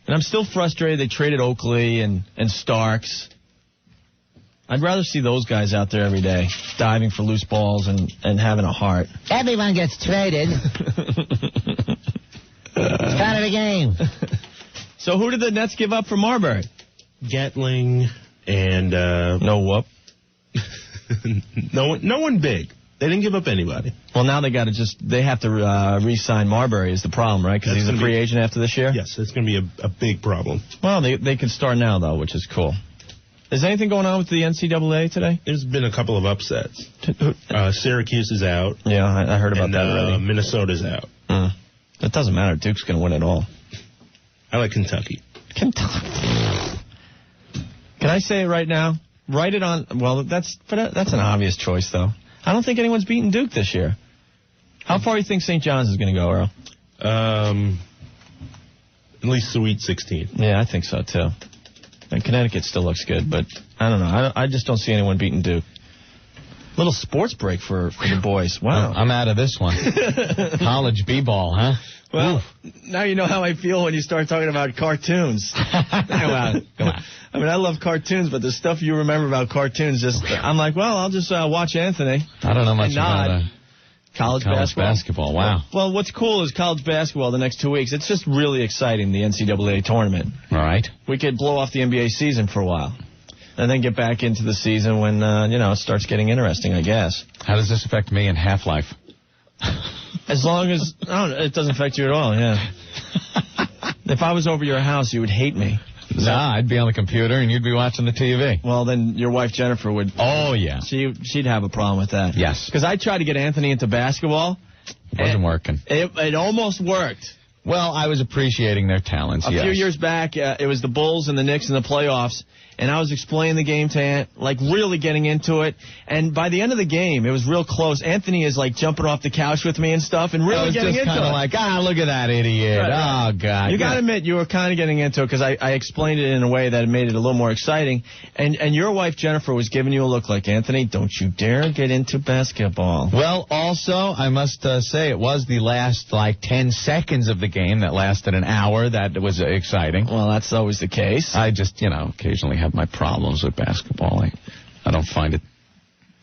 And I'm still frustrated they traded Oakley and Starks. I'd rather see those guys out there every day, diving for loose balls and having a heart. Everyone gets traded. It's part of the game. So who did the Nets give up for Marbury? Gatling and... no whoop. No one big. They didn't give up anybody. Well, now they have to re-sign Marbury is the problem, right? Because he's a free agent after this year? Yes, it's going to be a big problem. Well, they can start now, though, which is cool. Is anything going on with the NCAA today? There's been a couple of upsets. Syracuse is out. Yeah, I heard about that already. Minnesota's out. It doesn't matter. Duke's going to win it all. I like Kentucky. Kentucky. Can I say it right now? Write it on... Well, that's an obvious choice, though. I don't think anyone's beaten Duke this year. How far do you think St. John's is going to go, Earl? At least Sweet 16. Yeah, I think so, too. And Connecticut still looks good, but I don't know. I just don't see anyone beating Duke. Little sports break for the boys. Wow. I'm out of this one. College b-ball, huh? Well, now you know how I feel when you start talking about cartoons. Come on. I mean, I love cartoons, but the stuff you remember about cartoons, I'm like, well, I'll just watch Anthony. I don't know much about college basketball. Wow. Well, what's cool is college basketball the next 2 weeks. It's just really exciting, the NCAA tournament. All right. We could blow off the NBA season for a while. And then get back into the season when, it starts getting interesting, I guess. How does this affect me in Half-Life? As long as... it doesn't affect you at all, yeah. If I was over your house, you would hate me. Nah, I'd be on the computer and you'd be watching the TV. Well, then your wife Jennifer would... Oh, yeah. She'd have a problem with that. Yes. Because I tried to get Anthony into basketball. It wasn't working. It almost worked. Well, I was appreciating their talents, A few years back, it was the Bulls and the Knicks in the playoffs, and I was explaining the game to Ant, really getting into it. And by the end of the game, it was real close. Anthony is, jumping off the couch with me and stuff and really getting into it. I was just kind of look at that idiot. Right. Oh, God. You got to admit, you were kind of getting into it because I explained it in a way that made it a little more exciting. And your wife, Jennifer, was giving you a look like, Anthony, don't you dare get into basketball. Well, also, I must say, it was the last, 10 seconds of the game that lasted an hour that was exciting. Well, that's always the case. I just, occasionally have my problems with basketball. I don't find it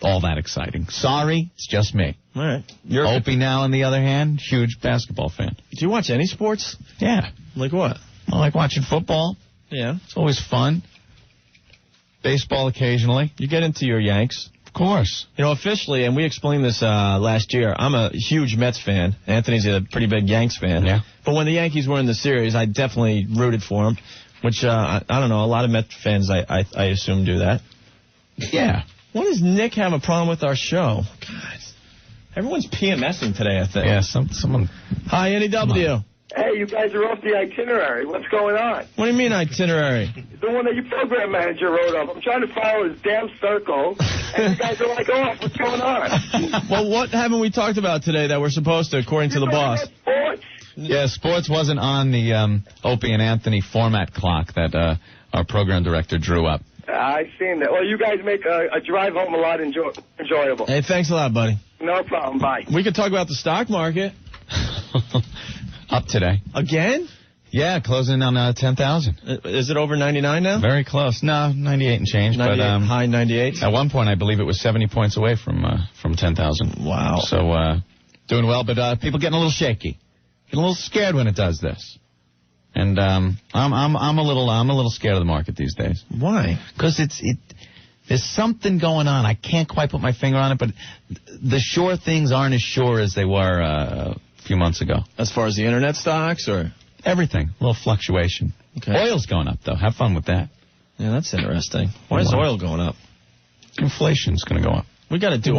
all that exciting. Sorry, it's just me. All right. Opie now, on the other hand, huge basketball fan. Do you watch any sports? Yeah. Like what? I like watching football. Yeah. It's always fun. Baseball occasionally. You get into your Yanks. Of course. You know, officially, and we explained this last year, I'm a huge Mets fan. Anthony's a pretty big Yanks fan. Yeah. But when the Yankees were in the series, I definitely rooted for them, which, I don't know, a lot of Mets fans, I assume, do that. Yeah. What does Nick have a problem with our show? God, everyone's PMSing today, I think. Yeah, someone... Hi, NEW. Hey, you guys are off the itinerary. What's going on? What do you mean itinerary? The one that your program manager wrote up. I'm trying to follow his damn circle, and you guys are like, off. What's going on? Well, what haven't we talked about today that we're supposed to, according to the boss? Sports? Yeah, sports wasn't on the Opie and Anthony format clock that our program director drew up. I've seen that. Well, you guys make a drive home a lot enjoyable. Hey, thanks a lot, buddy. No problem. Bye. We could talk about the stock market. Up today. Again? Yeah, closing on 10,000. Is it over 99 now? Very close. No, 98 and change. 98, but high 98. At one point, I believe it was 70 points away from 10,000. Wow. So doing well, but people getting a little shaky, getting a little scared when it does this. And I'm a little scared of the market these days. Why? Because there's something going on. I can't quite put my finger on it, but the sure things aren't as sure as they were a few months ago. As far as the internet stocks, or everything, a little fluctuation. Okay. Oil's going up though. Have fun with that. Yeah, that's interesting. Why is oil going up? Inflation's going to go up. We got to do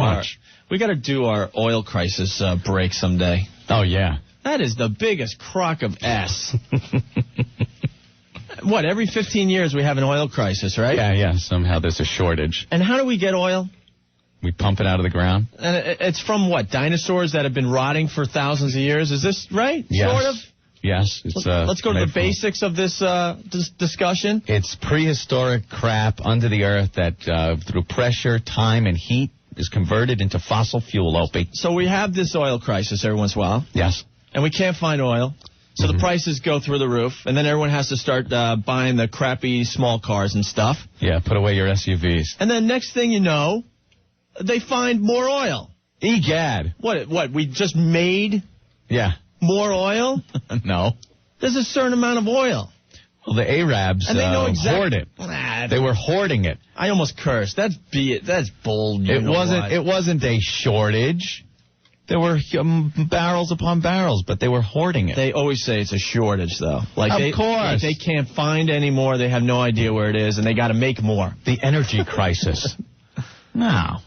our oil crisis break someday. Oh yeah. That is the biggest crock of S. What, every 15 years we have an oil crisis, right? Yeah. Somehow there's a shortage. And how do we get oil? We pump it out of the ground. And it's from what? Dinosaurs that have been rotting for thousands of years? Is this right? Yes. Sort of? Yes. Let's go to the basics of this discussion. It's prehistoric crap under the earth that through pressure, time, and heat is converted into fossil fuel, Opie. So we have this oil crisis every once in a while. Yes. And we can't find oil. So the prices go through the roof, and then everyone has to start buying the crappy small cars and stuff. Yeah, put away your SUVs. And then next thing you know, they find more oil. Egad. What, we just made more oil? No. There's a certain amount of oil. Well, the Arabs and they know hoard it. They were hoarding it. I almost cursed. That's bold. It wasn't a shortage. There were barrels upon barrels, but they were hoarding it. They always say it's a shortage, though. Of course. They can't find any more. They have no idea where it is, and they got to make more. The energy crisis. No.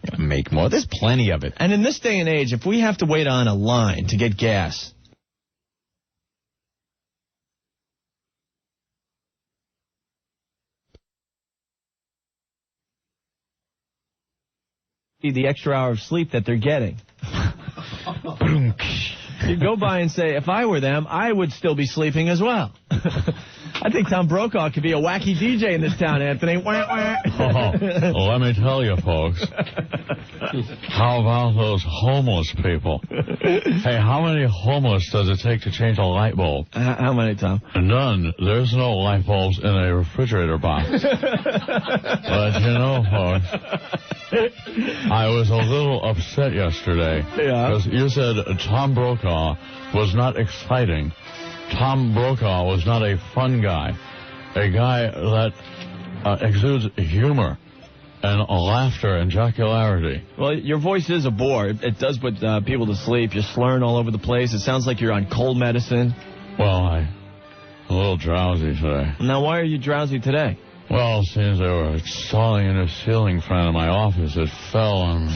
Gotta make more. There's plenty of it. And in this day and age, if we have to wait on a line to get gas, the extra hour of sleep that they're getting. You go by and say, if I were them, I would still be sleeping as well. I think Tom Brokaw could be a wacky DJ in this town, Anthony. Let me tell you, folks. How about those homeless people? Hey, how many homeless does it take to change a light bulb? How many, Tom? None. There's no light bulbs in a refrigerator box. But, you know, folks, I was a little upset yesterday. Because you said Tom Brokaw was not exciting. Tom Brokaw was not a fun guy. A guy that exudes humor and laughter and jocularity. Well, your voice is a bore. It does put people to sleep. You're slurring all over the place. It sounds like you're on cold medicine. Well, I'm a little drowsy today. Now, why are you drowsy today? Well, it seems they were installing a new ceiling fan in my office. It fell and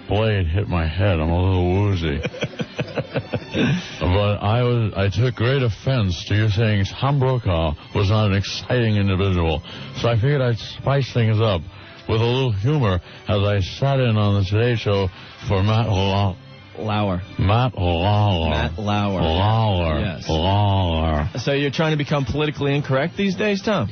blade hit my head. I'm a little woozy. But I took great offense to you saying Tom Brokaw was not an exciting individual. So I figured I'd spice things up with a little humor as I sat in on the Today Show for Matt Lauer. Matt Lauer. Yes. Lauer. So you're trying to become politically incorrect these days, Tom?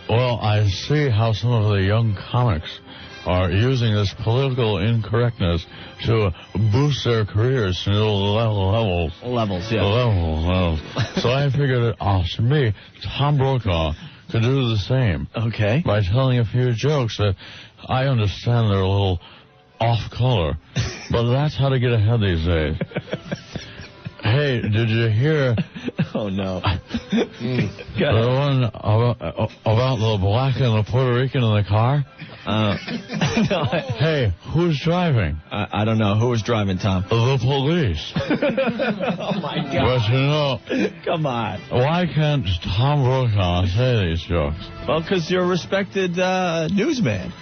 Well, I see how some of the young comics are using this political incorrectness to boost their careers to new levels. Levels, yeah. Levels. So I figured, to me, Tom Brokaw could do the same. Okay. By telling a few jokes that I understand they're a little off color, but that's how to get ahead these days. Hey, did you hear? Oh, no. The one about the black and the Puerto Rican in the car? No, hey, who's driving? I don't know. Who was driving, Tom? The police. Oh, my God. But you know... Come on. Why can't Tom Brokaw say these jokes? Well, because you're a respected newsman.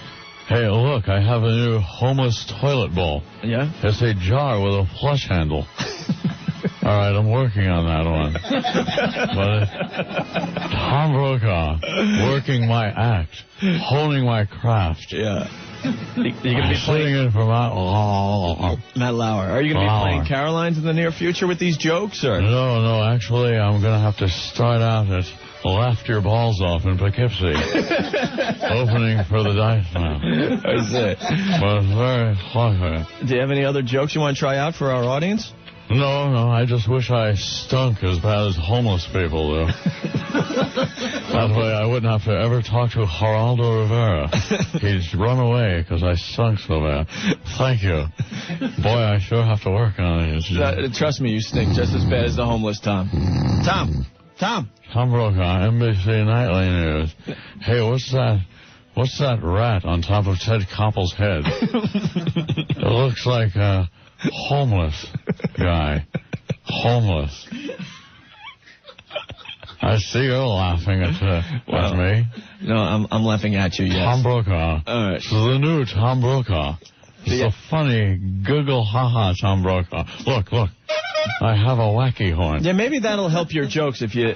Hey, look, I have a new homeless toilet bowl. Yeah? It's a jar with a flush handle. All right, I'm working on that one. But Tom Brokaw, working my act, honing my craft. Yeah. You're going to be sitting in for Matt Lauer. Are you going to be playing Caroline's in the near future with these jokes? Or? No, actually, I'm going to have to start out at Laugh Your Balls Off in Poughkeepsie. Opening for the Dice Man. I see. But it's very clever. Do you have any other jokes you want to try out for our audience? No, I just wish I stunk as bad as homeless people do. That way I wouldn't have to ever talk to Geraldo Rivera. He'd run away because I stunk so bad. Thank you. Boy, I sure have to work on it. Trust me, you stink just as bad as the homeless, Tom. Tom Brokaw, NBC Nightly News. Hey, what's that rat on top of Ted Koppel's head? It looks like a homeless guy. Homeless. I see you're laughing at me. No, I'm laughing at you, yes. Tom Brokaw. All right. This is the new Tom Brokaw. It's a funny, giggle, ha-ha Tom Brokaw. Look. I have a wacky horn. Yeah, maybe that'll help your jokes if you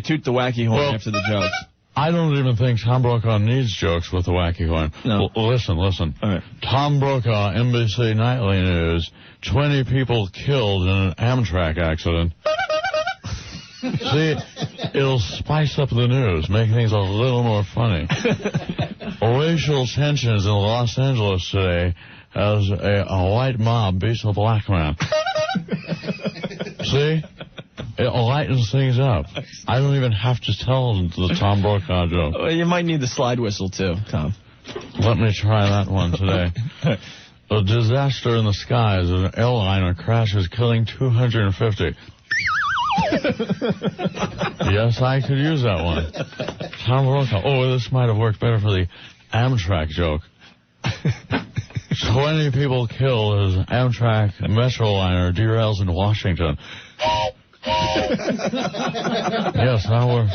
toot the wacky horn after the jokes. I don't even think Tom Brokaw needs jokes with the wacky horn. No. Listen. All right. Tom Brokaw, NBC Nightly News. 20 people killed in an Amtrak accident. See, it'll spice up the news, make things a little more funny. Racial tensions in Los Angeles today as a white mob beats a black man. See? It lightens things up. I don't even have to tell the Tom Brokaw joke. Well, you might need the slide whistle, too, Tom. Let me try that one today. A disaster in the skies as an airliner crashes, killing 250. Yes, I could use that one. Tom Brokaw. Oh, this might have worked better for the Amtrak joke. 20 people killed as Amtrak Metroliner derails in Washington. Yes, that works.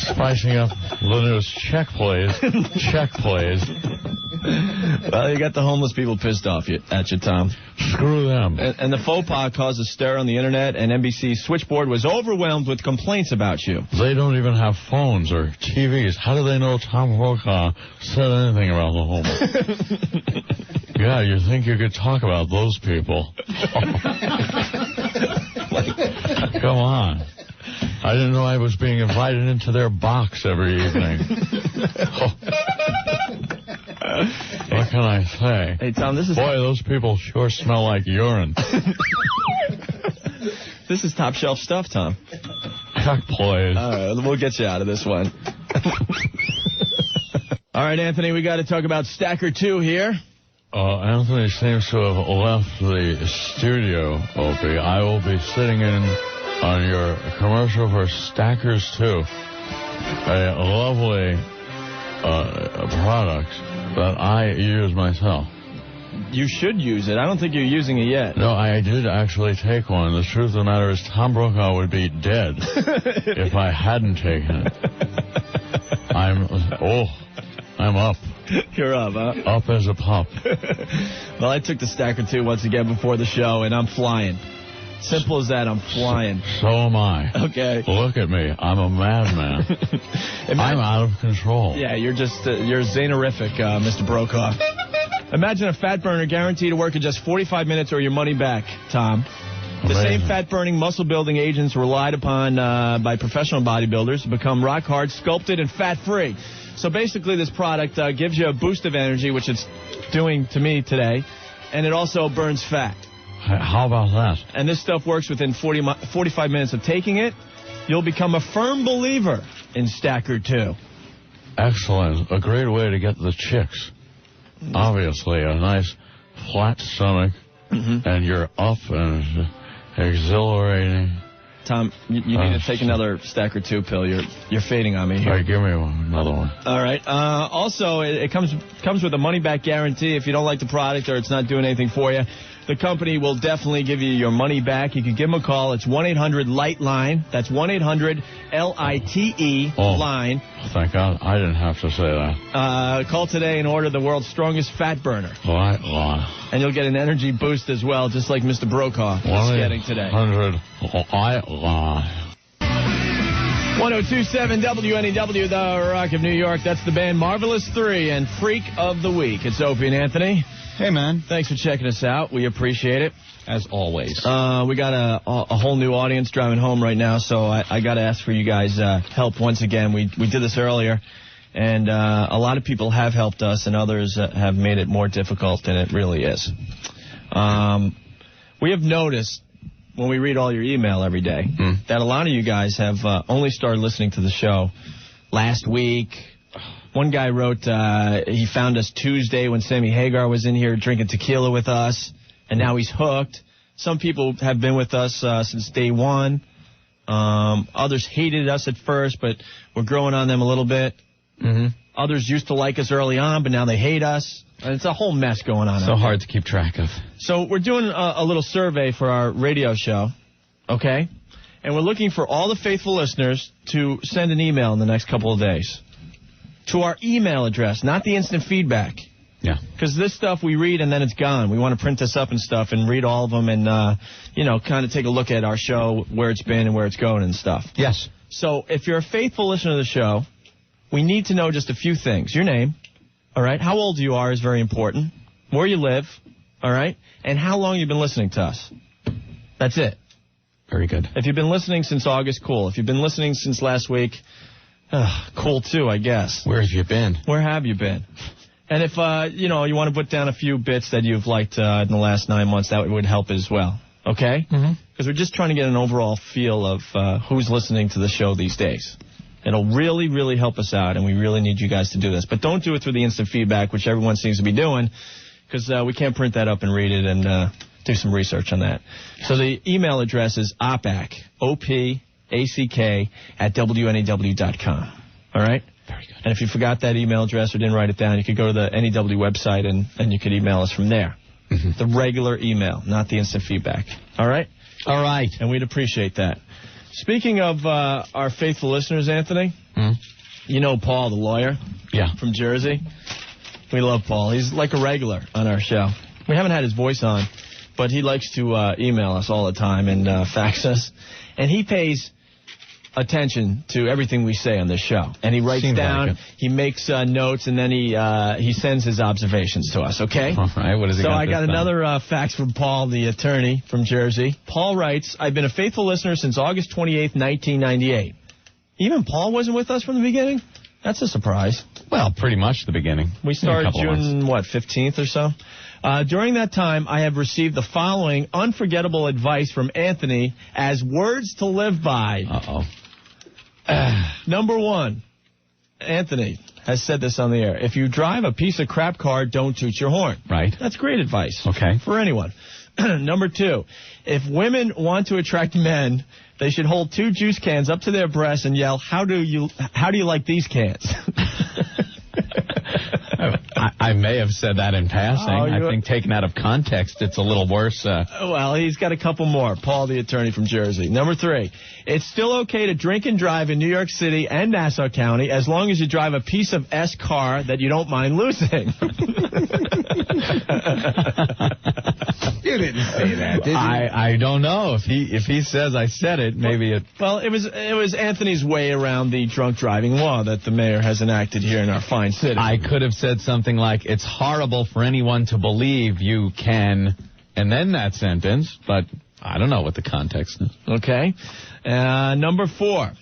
Spicing up the news. Check, please. Well, you got the homeless people pissed off at you, Tom. Screw them. And the faux pas caused a stir on the internet, and NBC's switchboard was overwhelmed with complaints about you. They don't even have phones or TVs. How do they know Tom Brokaw said anything about the homeless? Yeah, you think you could talk about those people. Come on. I didn't know I was being invited into their box every evening. What can I say? Hey, Tom, this is... Boy, those people sure smell like urine. This is top shelf stuff, Tom. Check, please. All right, we'll get you out of this one. All right, Anthony, we got to talk about Stacker 2 here. Anthony seems to have left the studio, Opie. I will be sitting in on your commercial for Stackers 2, a lovely product that I use myself. You should use it. I don't think you're using it yet. No, I did actually take one. The truth of the matter is Tom Brokaw would be dead if I hadn't taken it. I'm up. You're up, huh? Up as a pup. Well, I took the Stacker 2 once again before the show, and I'm flying. Simple as that, I'm flying. So am I. Okay. Look at me. I'm a madman. I'm out of control. Yeah, you're xenorific, Mr. Brokaw. Imagine a fat burner guaranteed to work in just 45 minutes or your money back, Tom. The same fat-burning, muscle-building agents relied upon by professional bodybuilders to become rock-hard, sculpted, and fat-free. So basically, this product gives you a boost of energy, which it's doing to me today, and it also burns fat. How about that? And this stuff works within 45 minutes of taking it. You'll become a firm believer in Stacker 2. Excellent. A great way to get the chicks. Obviously, a nice flat stomach, and you're up, and exhilarating. Tom, you need to take another stack or two pill. You're fading on me here. All right, give me another one. All right. Also, it comes with a money-back guarantee. If you don't like the product or it's not doing anything for you, the company will definitely give you your money back. You can give them a call. It's 1-800-LIGHT-LINE. That's 1-800-LITE line. Thank God I didn't have to say that. Call today and order the world's strongest fat burner. Light line. And you'll get an energy boost as well, just like Mr. Brokaw is getting today. 1-800-LIGHT line. 1027 WNEW, the Rock of New York. That's the band Marvelous 3 and Freak of the Week. It's Opie and Anthony. Hey, man. Thanks for checking us out. We appreciate it. As always. We got a whole new audience driving home right now, so I got to ask for you guys' help once again. We did this earlier, and a lot of people have helped us, and others have made it more difficult than it really is. We have noticed, when we read all your email every day, that a lot of you guys have only started listening to the show last week. One guy wrote he found us Tuesday when Sammy Hagar was in here drinking tequila with us, and now he's hooked. Some people have been with us since day one. Others hated us at first, but we're growing on them a little bit. Others used to like us early on, but now they hate us. And it's a whole mess going on. So hard to keep track of. So we're doing a little survey for our radio show, okay? And we're looking for all the faithful listeners to send an email in the next couple of days to our email address, not the instant feedback. Yeah. Because this stuff we read and then it's gone. We want to print this up and stuff and read all of them and, kind of take a look at our show, where it's been and where it's going and stuff. Yes. So if you're a faithful listener to the show, we need to know just a few things. Your name, all right? How old you are is very important. Where you live, all right? And how long you've been listening to us. That's it. Very good. If you've been listening since August, cool. If you've been listening since last week, cool too, I guess. Where have you been? Where have you been? And if, you want to put down a few bits that you've liked in the last 9 months, that would help as well. Okay? Because we're just trying to get an overall feel of who's listening to the show these days. It'll really, really help us out, and we really need you guys to do this. But don't do it through the instant feedback, which everyone seems to be doing, because we can't print that up and read it and do some research on that. So the email address is opac, O-P-A-C-K, at WNEW.com. All right? Very good. And if you forgot that email address or didn't write it down, you could go to the NEW website and you could email us from there. The regular email, not the instant feedback. All right? All right. And we'd appreciate that. Speaking of our faithful listeners, Anthony, you know Paul, the lawyer? Yeah. From Jersey? We love Paul. He's like a regular on our show. We haven't had his voice on, but he likes to email us all the time and fax us. And he pays attention to everything we say on this show. And he writes down, like he makes notes, and then he sends his observations to us, okay? All right, what does he got? So I got another fax from Paul, the attorney from Jersey. Paul writes, I've been a faithful listener since August 28th, 1998. Even Paul wasn't with us from the beginning? That's a surprise. Well, pretty much the beginning. We started June, 15th or so? During that time, I have received the following unforgettable advice from Anthony as words to live by. Number one, Anthony has said this on the air. If you drive a piece of crap car, don't toot your horn. Right. That's great advice. Okay. For anyone. Number two, if women want to attract men, they should hold 2 juice cans up to their breasts and yell, how do you like these cans? I may have said that in passing. I think taken out of context, it's a little worse. Well, he's got a couple more. Paul, the attorney from Jersey. Number 3, it's still okay to drink and drive in New York City and Nassau County as long as you drive a piece of S car that you don't mind losing. You didn't say that, did you? I don't know. If he says I said it, maybe it... Well, it was Anthony's way around the drunk driving law that the mayor has enacted here in our fine city. I could have said something like, it's horrible for anyone to believe you can, and then that sentence, but I don't know what the context is. Okay. Number 4.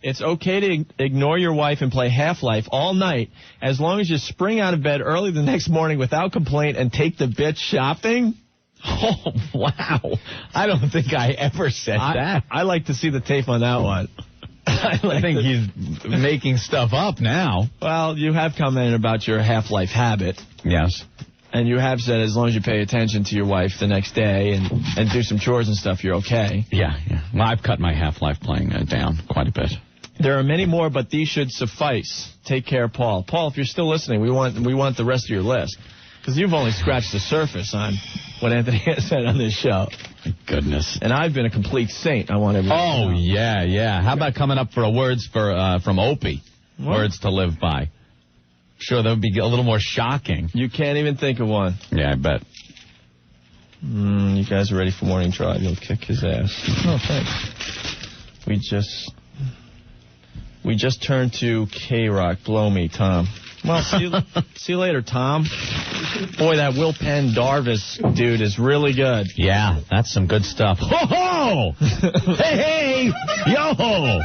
It's okay to ignore your wife and play Half-Life all night as long as you spring out of bed early the next morning without complaint and take the bitch shopping. Oh, wow. I don't think I ever said that. I like to see the tape on that one. I think he's making stuff up now. Well, you have commented about your Half-Life habit. Yes. And you have said as long as you pay attention to your wife the next day and do some chores and stuff, you're okay. Yeah. Well, I've cut my Half-Life playing down quite a bit. There are many more, but these should suffice. Take care, Paul. Paul, if you're still listening, we want the rest of your list. Because you've only scratched the surface on what Anthony has said on this show. My goodness. And I've been a complete saint. I want everyone to know. Yeah. How about coming up for words from Opie? What? Words to live by. Sure, that would be a little more shocking. You can't even think of one. Yeah, I bet. You guys are ready for morning drive. You'll kick his ass. Oh, thanks. We just turned to K-Rock. Blow me, Tom. Well, see you later, Tom. Boy, that Will Penn Darvis dude is really good. Yeah, that's some good stuff. Ho-ho! Hey! Yo-ho!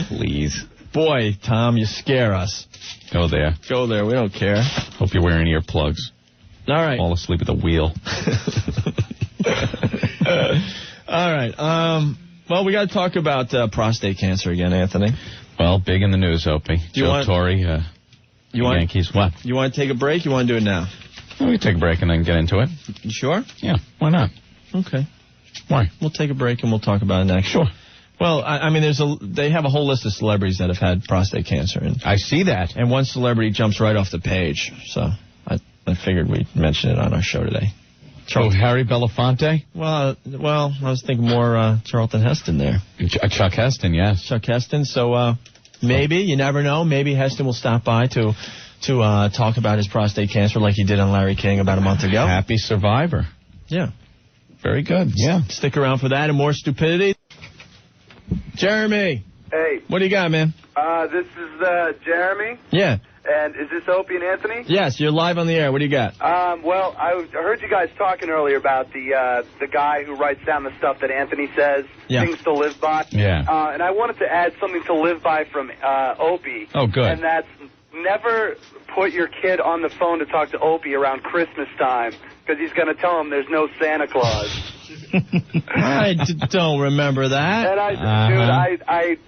Please. Boy, Tom, you scare us. Go there. Go there. We don't care. Hope you're wearing earplugs. All right. Fall asleep at the wheel. All right. Well, we got to talk about prostate cancer again, Anthony. Well, big in the news, Opie. Joe Torre, Yankees. What? You want to take a break? You want to do it now? Well, we can take a break and then get into it. You sure? Yeah. Why not? Okay. Why? We'll take a break and we'll talk about it next. Sure. Well, I mean, they have a whole list of celebrities that have had prostate cancer. And I see that. And one celebrity jumps right off the page. So I figured we'd mention it on our show today. Harry Belafonte? Well, I was thinking more Charlton Heston there. Chuck Heston, yes. Chuck Heston. So maybe, you never know, maybe Heston will stop by to talk about his prostate cancer like he did on Larry King about a month ago. Happy survivor. Yeah. Very good. Yeah. Stick around for that and more stupidity. Jeremy. Hey. What do you got, man? This is Jeremy. Yeah. And is this Opie and Anthony? Yes, you're live on the air. What do you got? Well, I heard you guys talking earlier about the guy who writes down the stuff that Anthony says, things to live by. Yeah. And I wanted to add something to live by from Opie. Oh, good. And that's never put your kid on the phone to talk to Opie around Christmas time, because he's going to tell him there's no Santa Claus. I don't remember that. And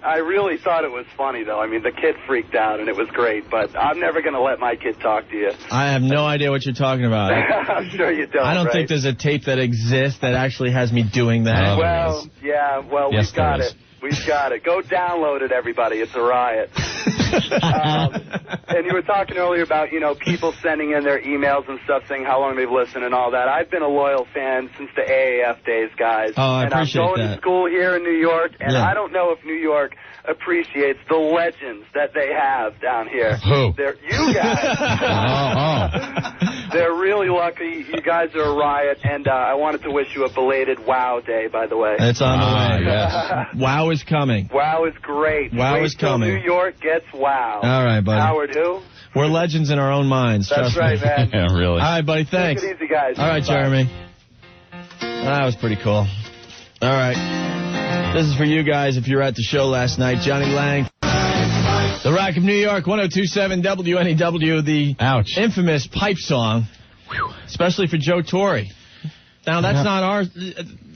I really thought it was funny, though. I mean, the kid freaked out, and it was great, but I'm never going to let my kid talk to you. I have no idea what you're talking about. I'm sure you don't. I don't think there's a tape that exists that actually has me doing that. Yes, we've got it. We've got it. Go download it, everybody. It's a riot. And you were talking earlier about, people sending in their emails and stuff saying how long they've listened and all that. I've been a loyal fan since the AAF days, guys. Oh, I appreciate that. And I'm going to school here in New York, and I don't know if New York appreciates the legends that they have down here. Who? You guys. They're really lucky. You guys are a riot, and I wanted to wish you a belated WOW Day, by the way. It's on the way. Yes. WOW is coming. WOW is great. WOW is coming. New York gets WOW. All right, buddy. Howard who? We're legends in our own minds. That's right, man. Yeah, really. All right, buddy. Thanks. Take it easy, guys. All right, Bye. Jeremy. That was pretty cool. All right. This is for you guys if you were at the show last night. Johnny Lang. The Rock of New York, 102.7 WNEW, the infamous pipe song, especially for Joe Torre. Now, that's not ours.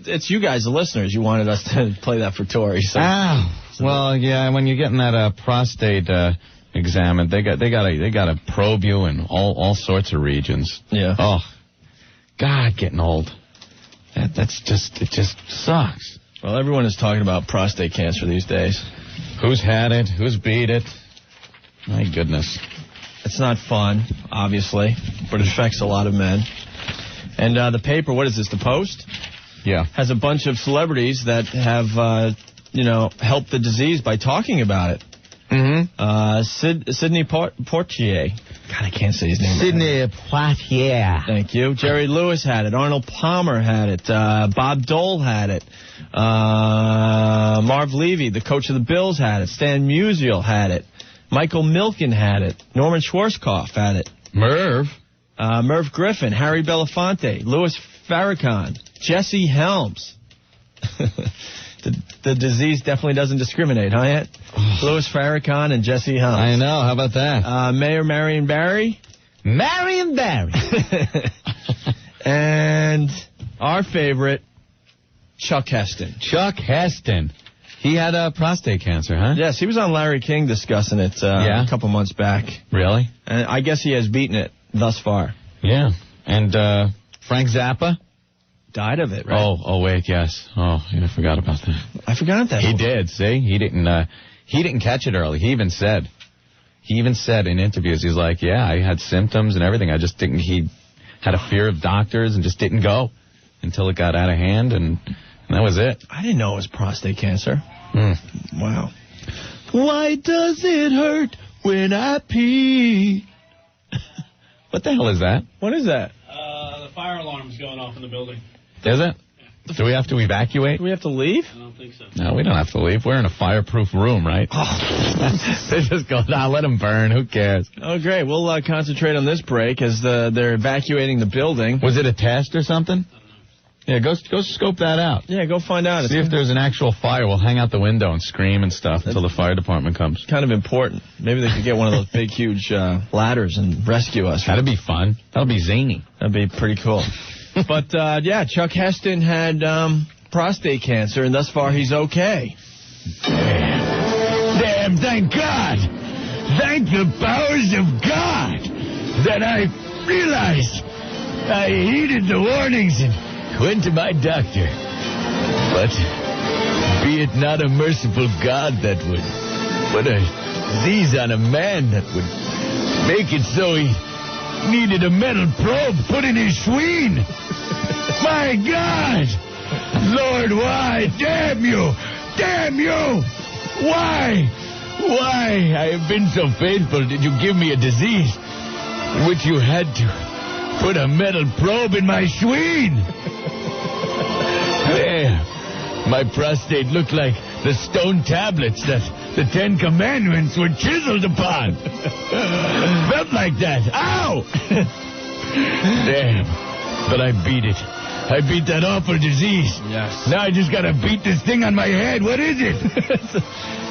It's you guys, the listeners. You wanted us to play that for Torre. So. Well, yeah, when you're getting that prostate examined, they gotta probe you in all sorts of regions. Yeah. Oh, God, getting old. It just sucks. Well, everyone is talking about prostate cancer these days. Who's had it? Who's beat it? My goodness. It's not fun, obviously, but it affects a lot of men. And the paper, what is this, the Post? Yeah. Has a bunch of celebrities that have, helped the disease by talking about it. Mm-hmm. Sidney Poitier. God, I can't say his name. Sidney Poitier. Thank you. Jerry Lewis had it. Arnold Palmer had it. Bob Dole had it. Marv Levy, the coach of the Bills, had it. Stan Musial had it. Michael Milken had it. Norman Schwarzkopf had it. Merv Griffin, Harry Belafonte, Louis Farrakhan, Jesse Helms. The disease definitely doesn't discriminate, huh, yet? Louis Farrakhan and Jesse Helms. I know. How about that? Mayor Marion Barry. Marion Barry. And our favorite, Chuck Heston. Chuck Heston. He had prostate cancer, huh? Yes, he was on Larry King discussing it a couple months back. Really? And I guess he has beaten it thus far. Yeah. And Frank Zappa? Died of it, right? Oh, wait, yes. Oh, yeah, I forgot about that. I forgot that. He did, see? He didn't catch it early. He even said in interviews, he's like, yeah, I had symptoms and everything. I just didn't, he had a fear of doctors and just didn't go until it got out of hand, and that was it. I didn't know it was prostate cancer. Wow. Why does it hurt when I pee? What the hell is that? What is that? The fire alarm's going off in the building. Is it? Yeah. Do we have to evacuate? Do we have to leave? I don't think so. No, we don't have to leave. We're in a fireproof room, right? They just go, let them burn. Who cares? Oh, great. We'll concentrate on this break as they're evacuating the building. Was it a test or something? Yeah, go scope that out. Yeah, go find out. See if there's an actual fire. We'll hang out the window and scream and stuff until the fire department comes. Kind of important. Maybe they could get one of those big, huge ladders and rescue us. That'd be fun. That'll be zany. That'd be pretty cool. But, yeah, Chuck Heston had prostate cancer, and thus far he's okay. Damn, thank God. Thank the powers of God that I realized I heeded the warnings and went to my doctor. But be it not a merciful God that would put a disease on a man that would make it so he needed a metal probe put in his schween. My God! Lord, why? Damn you! Damn you! Why? Why? I have been so faithful. Did you give me a disease in which you had to put a metal probe in my schween? There. My prostate looked like the stone tablets that the Ten Commandments were chiseled upon. Felt like that. Ow! Damn. But I beat it. I beat that awful disease. Yes. Now I just gotta beat this thing on my head. What is it?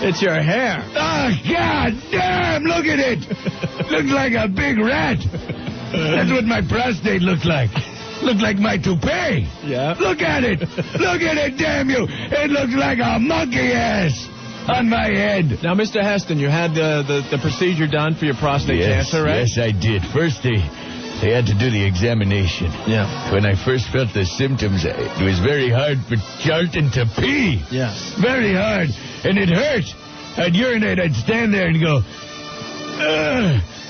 It's your hair. Oh, God damn! Look at it! Looks like a big rat. That's what my prostate looked like. Looked like my toupee. Yeah. Look at it! Look at it, damn you! It looks like a monkey ass on my head. Now, Mr. Heston, you had the procedure done for your prostate cancer, right? Yes, I did. First, they had to do the examination. Yeah. When I first felt the symptoms, it was very hard for Charlton to pee. Yes. Very hard. And it hurt. I'd urinate. I'd stand there and go,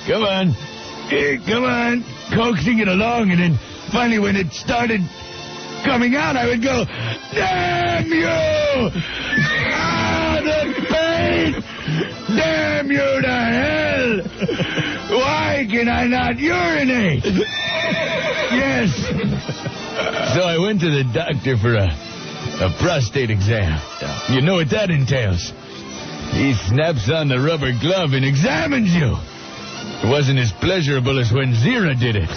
come on. Come on. Coaxing it along. And then finally when it started coming out, I would go, damn you! The pain! Damn you to hell! Why can I not urinate? Yes. So I went to the doctor for a prostate exam. Yeah. You know what that entails. He snaps on the rubber glove and examines you. It wasn't as pleasurable as when Zira did it.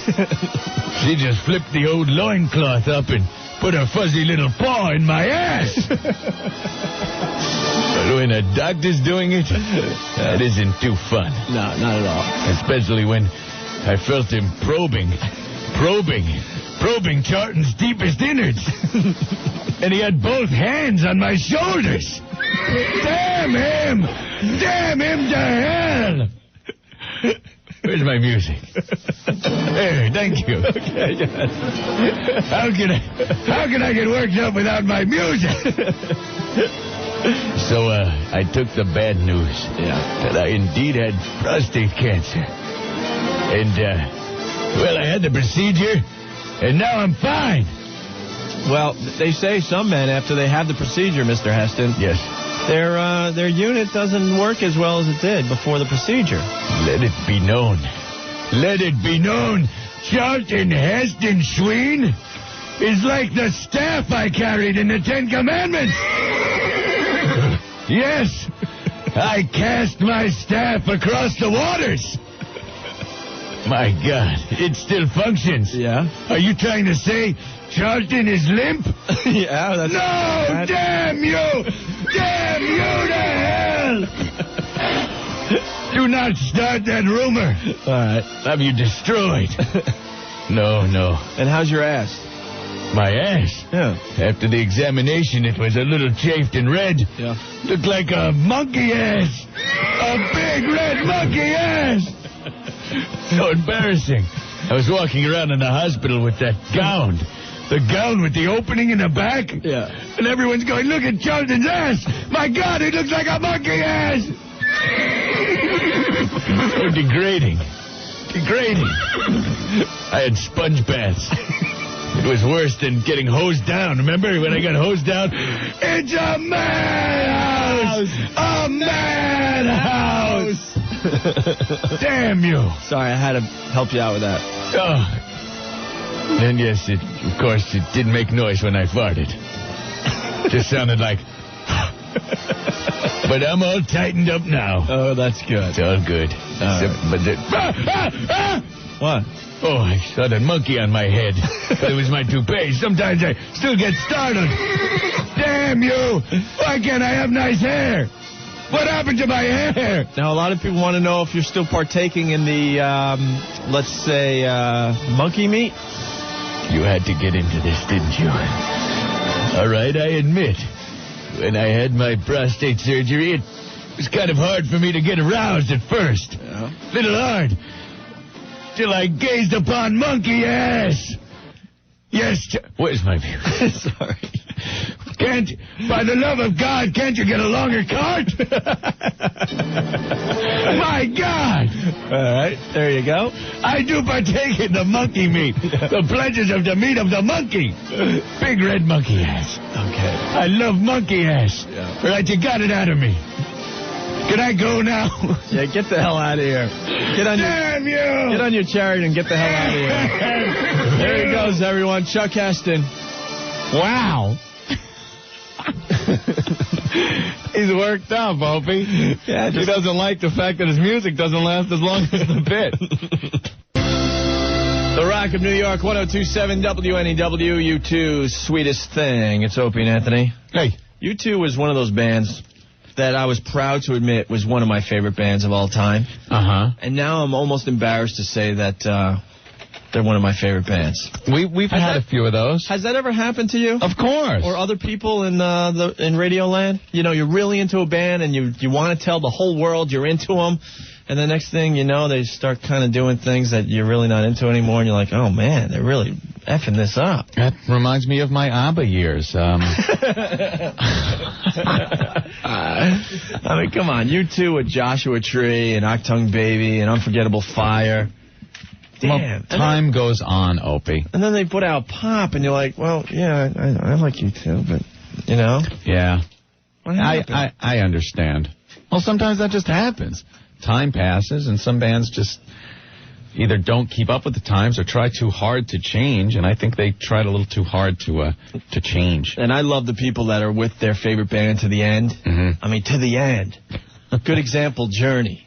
She just flipped the old loincloth up and put her fuzzy little paw in my ass. But when a doctor's doing it, that isn't too fun. No, not at all. Especially when I felt him probing Charlton's deepest innards. And he had both hands on my shoulders. Damn him! Damn him to hell! Where's my music? There, thank you. Okay, yes. How can I get worked up without my music? So I took the bad news that I indeed had prostate cancer. And, well, I had the procedure, and now I'm fine. Well, they say some men, after they have the procedure, Mr. Heston, yes, their unit doesn't work as well as it did before the procedure. Let it be known. Let it be known. Charlton Heston Schween is like the staff I carried in the Ten Commandments. Yes, I cast my staff across the waters. My God, it still functions. Yeah. Are you trying to say Charlton is limp? Yeah, that's... No, damn you! Damn you to hell! Do not start that rumor. All right. Have you destroyed? No. And how's your ass? My ass? Yeah. After the examination, it was a little chafed and red. Yeah. Looked like a monkey ass. A big red monkey ass. So embarrassing. I was walking around in the hospital with that gown. The gown with the opening in the back? Yeah. And everyone's going, look at Jonathan's ass! My God, it looks like a monkey ass! So degrading. Degrading. I had sponge baths. It was worse than getting hosed down. Remember when I got hosed down? It's a madhouse! A madhouse! Damn you! Sorry, I had to help you out with that. Oh. And yes, of course, it didn't make noise when I farted. Just sounded like... But I'm all tightened up now. Oh, that's good. It's all good. What? Oh, I saw that monkey on my head. But it was my toupee. Sometimes I still get startled. Damn you! Why can't I have nice hair? What happened to my hair? Now, a lot of people want to know if you're still partaking in the, let's say, monkey meat. You had to get into this, didn't you? All right, I admit. When I had my prostate surgery, it was kind of hard for me to get aroused at first. Yeah. Little hard. Till I gazed upon monkey ass. Yes, where's my view? Sorry. By the love of God, can't you get a longer cart? My God! All right, there you go. I do partake in the monkey meat. The pleasures of the meat of the monkey. Big red monkey ass. Okay. I love monkey ass. Yeah. All right, you got it out of me. Can I go now? Yeah, get the hell out of here. Damn you! Get on your chariot and get the hell out of here. There he goes, everyone. Chuck Heston. Wow. He's worked up, Opie. Yeah, he doesn't like the fact that his music doesn't last as long as the bit. The Rock of New York, 102.7 WNEW, U2's Sweetest Thing. It's Opie and Anthony. Hey. U2 was one of those bands that I was proud to admit was one of my favorite bands of all time. Uh-huh. And now I'm almost embarrassed to say that they're one of my favorite bands. We've had a few of those. Has that ever happened to you? Of course. Or other people in Radio Land? You know, you're really into a band and you want to tell the whole world you're into them. And the next thing you know, they start kind of doing things that you're really not into anymore. And you're like, oh, man, they're really effing this up. That reminds me of my ABBA years. I mean, come on. You two with Joshua Tree and Octung Baby and Unforgettable Fire. Damn. Well, time goes on, Opie. And then they put out Pop, and you're like, well, yeah, I like you too, but, you know. Yeah. What happened? I understand. Well, sometimes that just happens. Time passes, and some bands just either don't keep up with the times or try too hard to change, and I think they tried a little too hard to change. And I love the people that are with their favorite band to the end. Mm-hmm. I mean, to the end. Good example, Journey.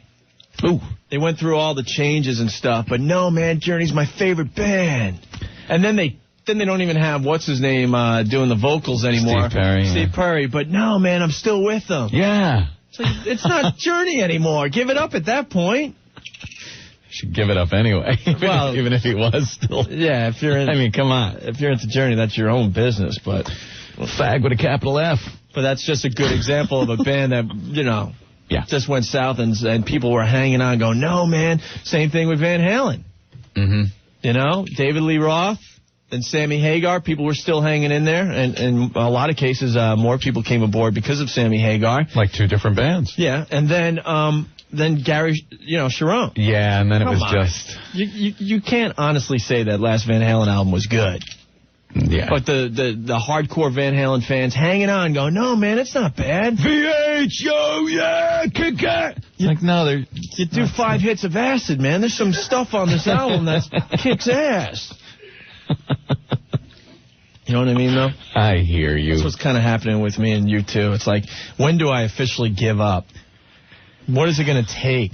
Ooh. They went through all the changes and stuff, but no, man, Journey's my favorite band. And then they don't even have what's his name doing the vocals anymore. Steve Perry. But no, man, I'm still with them. Yeah. It's not Journey anymore. Give it up at that point. Should give it up anyway. Even if he was still. Yeah, if you're. I mean, come on. If you're into Journey, that's your own business. But fag with a capital F. But that's just a good example of a band that just went south and people were hanging on, going, no, man. Same thing with Van Halen. Mm-hmm. You know, David Lee Roth and Sammy Hagar. People were still hanging in there, and in a lot of cases, more people came aboard because of Sammy Hagar. Like two different bands. Yeah, and then Gary, Sharon. Yeah, and then Come it was on. just... You can't honestly say that last Van Halen album was good. Yeah. But the hardcore Van Halen fans hanging on, going, no, man, it's not bad. VH, yo, yeah, kick it. Like, no, you do 5 hits of acid, man. There's some stuff on this album that kicks ass. You know what I mean, though? I hear you. That's what's kind of happening with me and you, too. It's like, when do I officially give up? What is it going to take?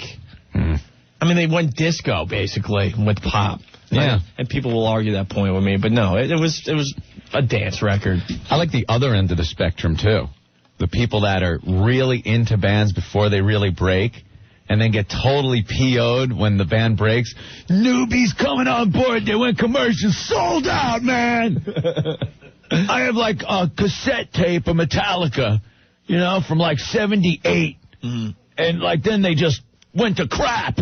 Mm. I mean, they went disco, basically, with Pop. Yeah. And people will argue that point with me, but no, it was a dance record. I like the other end of the spectrum, too. The people that are really into bands before they really break, and then get totally PO'd when the band breaks. Newbies coming on board. They went commercial. Sold out, man. I have like a cassette tape of Metallica, from like 78. Mm-hmm. And like then they just went to crap.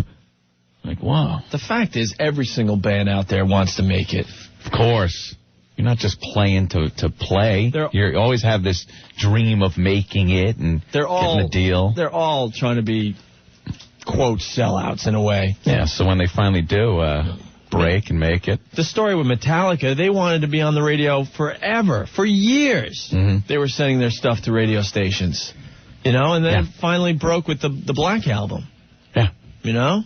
Like, wow. The fact is, every single band out there wants to make it. Of course. You're not just playing to play. You always have this dream of making it and getting a deal. They're all trying to be, quote, sellouts in a way. Yeah, so when they finally do break and make it. The story with Metallica, they wanted to be on the radio forever, for years. Mm-hmm. They were sending their stuff to radio stations, you know, and then it finally broke with the Black Album. Yeah. You know?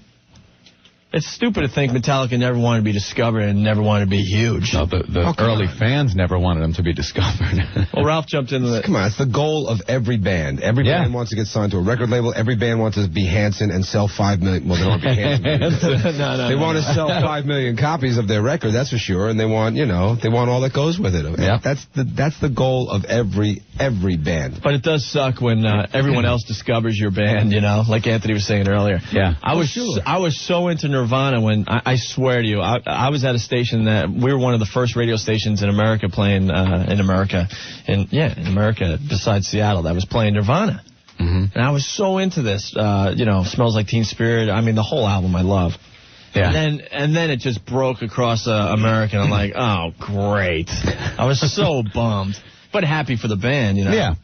It's stupid to think Metallica never wanted to be discovered and never wanted to be huge. No, the early fans never wanted them to be discovered. Well, Ralph jumped into the... Come on, it's the goal of every band. Every band wants to get signed to a record label. Every band wants to be Hanson and sell 5 million... Well, they don't want to be Hanson. They want to sell 5 million copies of their record, that's for sure, and they want, you know, they want all that goes with it. Yeah. That's the goal of every band. But it does suck when everyone else discovers your band, you know, like Anthony was saying earlier. Yeah. I was so into Nirvana when, I swear to you, I was at a station that, we were one of the first radio stations in America playing, in America, besides Seattle, that was playing Nirvana. Mm-hmm. And I was so into this, you know, Smells Like Teen Spirit, I mean, the whole album I love. Yeah. And then it just broke across America, and I'm like, oh, great. I was so bummed, but happy for the band, you know. Yeah.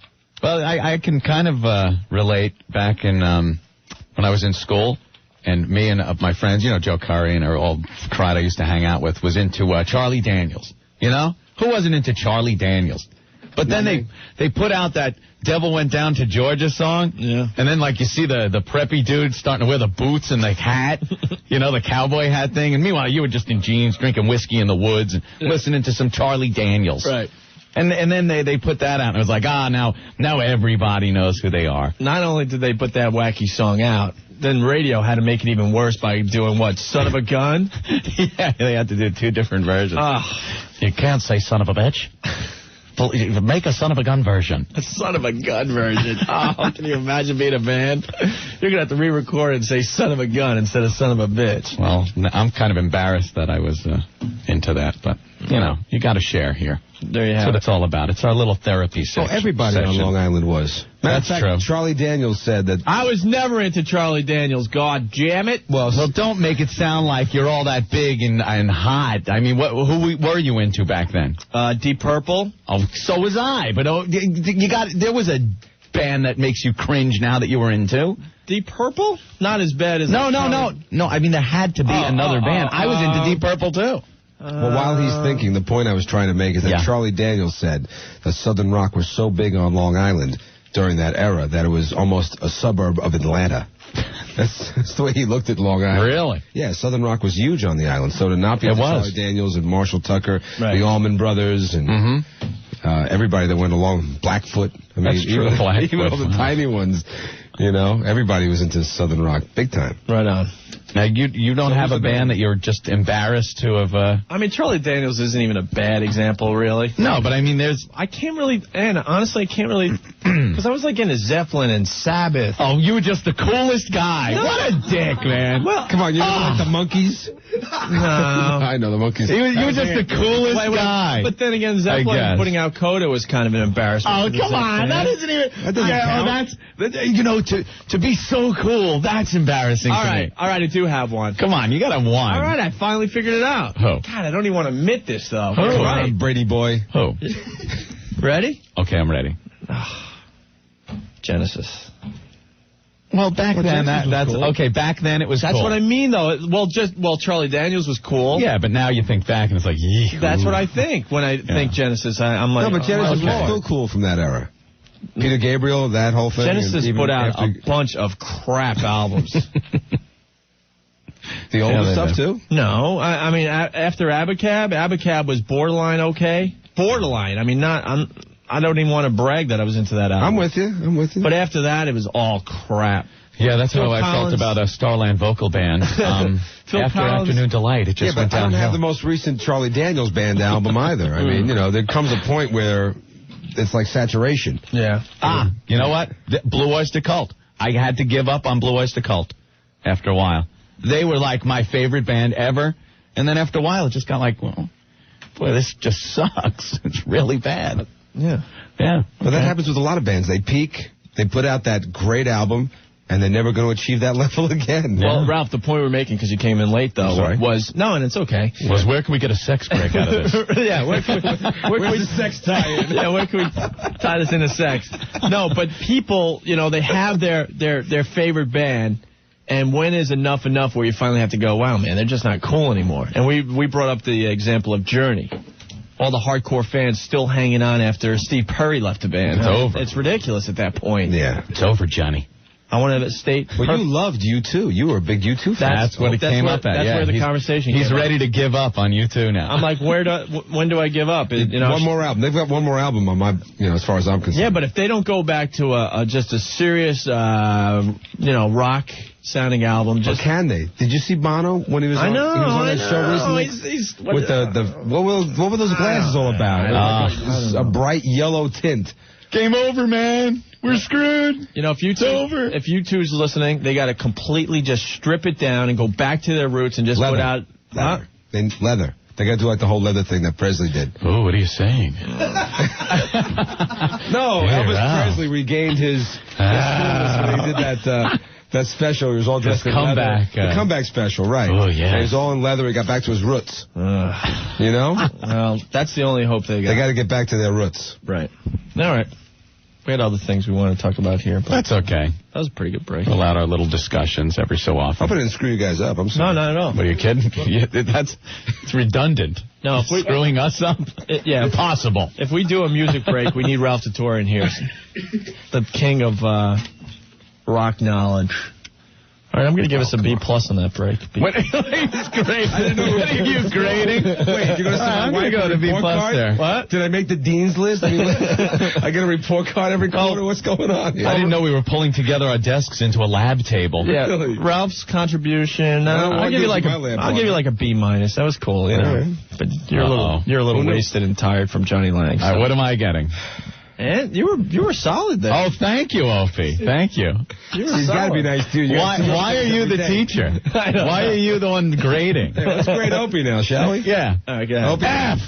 Well, I can kind of relate back in when I was in school, and me and my friends, you know, Joe Curry and all crowd I used to hang out with was into Charlie Daniels. You know? Who wasn't into Charlie Daniels? But then they put out that Devil Went Down to Georgia song. Yeah. And then, like, you see the preppy dude starting to wear the boots and the hat, you know, the cowboy hat thing. And meanwhile, you were just in jeans, drinking whiskey in the woods and listening to some Charlie Daniels. Right. And then they put that out, and it was like, now everybody knows who they are. Not only did they put that wacky song out, then radio had to make it even worse by doing what, Son of a Gun? Yeah, they had to do 2 different versions. You can't say son of a bitch. Make a son of a gun version. A son of a gun version. Oh, can you imagine being a band? You're going to have to re-record and say son of a gun instead of son of a bitch. Well, I'm kind of embarrassed that I was into that, but, you know, you got to share here. There you have That's what it's all about. It's our little therapy session. Oh, everybody on Long Island was. That's true. Charlie Daniels said that... I was never into Charlie Daniels, god damn it. Well, don't make it sound like you're all that big and hot. I mean, who were you into back then? Deep Purple. Oh, so was I. But there was a band that makes you cringe now that you were into. Deep Purple? Not as bad as... No. I mean, there had to be another band. I was into Deep Purple, too. Well, while he's thinking, the point I was trying to make is that Charlie Daniels said that Southern rock was so big on Long Island during that era that it was almost a suburb of Atlanta. That's the way he looked at Long Island. Really? Yeah, Southern rock was huge on the island. So to not be Charlie Daniels and Marshall Tucker, the Allman Brothers, and everybody that went along, Blackfoot. I mean, That's true. Even all the tiny ones, you know, everybody was into Southern rock big time. Right on. Now, you don't have a band that you're just embarrassed to have... I mean, Charlie Daniels isn't even a bad example, really. No, but I mean, I can't really... And honestly, I can't really... Because I was like into Zeppelin and Sabbath. Oh, you were just the coolest guy. No. What a dick, man. Well, come on, you like the Monkees? No. I know the Monkees. You were just the coolest guy. But then again, Zeppelin putting out Coda was kind of an embarrassment. Oh, come on. That isn't even... That doesn't count. You know, to be so cool, that's embarrassing to me. All right, I do have one. Come on, you got one. All right, I finally figured it out. Who? God, I don't even want to admit this, though. Who? Right. Brady boy. Who? Ready? Okay, I'm ready. Genesis. Well, back then, that's cool. Okay, back then it was That's cool. what I mean, though. Well, Charlie Daniels was cool. Yeah, but now you think back and it's like, That's what I think when I think Genesis. I'm like, no, but Genesis was still cool from that era. Peter Gabriel, that whole thing. Genesis put out a bunch of crap albums. The older stuff, too? No. I mean, after Abacab was borderline okay. Borderline. I mean, I don't even want to brag that I was into that album. I'm with you. But after that, it was all crap. Yeah, that's how I felt about a Starland vocal band. After Afternoon Delight, it just went downhill. I don't have the most recent Charlie Daniels band album either. I mean, you know, there comes a point where it's like saturation. Yeah. You know what? Blue Oyster Cult. I had to give up on Blue Oyster Cult after a while. They were like my favorite band ever. And then after a while, it just got like, well, boy, this just sucks. It's really bad. Yeah. Yeah. Well, that happens with a lot of bands. They peak, they put out that great album, And they're never going to achieve that level again. Well, Ralph, the point we're making, because you came in late, though, was... No, and it's okay. Was where can we get a sex break out of this? Yeah, where's the sex tie-in? Yeah, where can we tie this into sex? No, but people, they have their favorite band, and when is enough where you finally have to go, wow, man, they're just not cool anymore. And we brought up the example of Journey. All the hardcore fans still hanging on after Steve Perry left the band. It's over. It's ridiculous at that point. Yeah. It's over, Johnny. I want to state... Well, you loved U2. You were a big U2 fan. That's what it came up at. That's where the conversation came He's ready to give up on U2 now. I'm like, when do I give up? One more album. They've got one more album on my, as far as I'm concerned. Yeah, but if they don't go back to just a serious, rock sounding album, Or can they? Did you see Bono when he was on that show recently? With what were those glasses all about? A bright yellow tint. Game over, man. We're screwed. If U2's listening, they got to completely just strip it down and go back to their roots and just put out... Leather. Leather. They got to do like the whole leather thing that Presley did. Oh, what are you saying? No, Elvis Presley regained his coolness when he did that special. He was all dressed in leather. The comeback special, right. Oh, yeah. And he was all in leather. He got back to his roots. Well, that's the only hope they got. They got to get back to their roots. Right. All right. We had other things we want to talk about here. But that's okay. That was a pretty good break. We'll allow our little discussions every so often. I hope I didn't screw you guys up. I'm sorry. No, not at all. What, are you kidding? It's redundant. No, if we're screwing us up? Impossible. If we do a music break, we need Ralph Totore in here. The king of rock knowledge. All right, I'm going to give us a B+ on that break. It's great. I didn't know. What are you grading? Wait, you're going to say I'm going to go to B+ there. What? Did I make the dean's list? I get a report card every quarter. What's going on here? I didn't know we were pulling together our desks into a lab table. Yeah, really? Ralph's contribution. I'll give you like a B-. That was cool, Right. But you're a little wasted and tired from Johnny Lang. So. All right, what am I getting? And you were solid there. Oh, thank you, Opie. Thank you. He's got to be nice, too. Why are you the teacher? Why are you the one grading? Hey, let's grade Opie now, shall we? Yeah. All right, go ahead. Opie. F!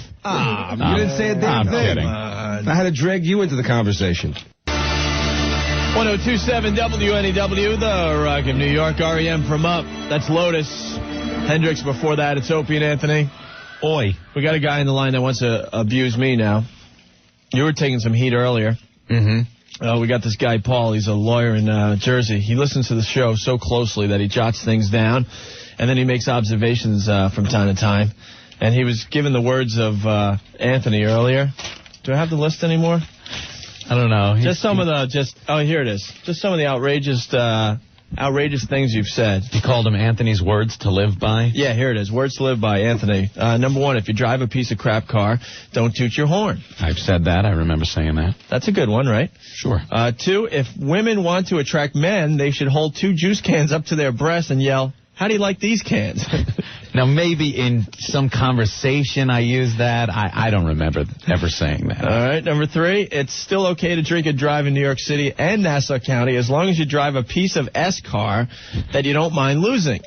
You didn't say a damn thing. I'm kidding. I had to drag you into the conversation. 1027 WNEW, the Rock of New York. REM from Up. That's Lotus. Hendrix before that. It's Opie and Anthony. Oi. We got a guy in the line that wants to abuse me now. You were taking some heat earlier. Mm-hmm. We got this guy, Paul. He's a lawyer in Jersey. He listens to the show so closely that he jots things down, and then he makes observations from time to time. And he was given the words of Anthony earlier. Do I have the list anymore? I don't know. Just some of the, oh, here it is. Just some of the outrageous things you've said. You called them Anthony's words to live by? Yeah, here it is. Words to live by, Anthony. Number 1, if you drive a piece of crap car, don't toot your horn. I've said that. I remember saying that. That's a good one, right? Sure. 2, if women want to attract men, they should hold 2 juice cans up to their breasts and yell, how do you like these cans? Now, maybe in some conversation I used that. I don't remember ever saying that. All right. Number 3, it's still okay to drink and drive in New York City and Nassau County as long as you drive a piece of S car that you don't mind losing.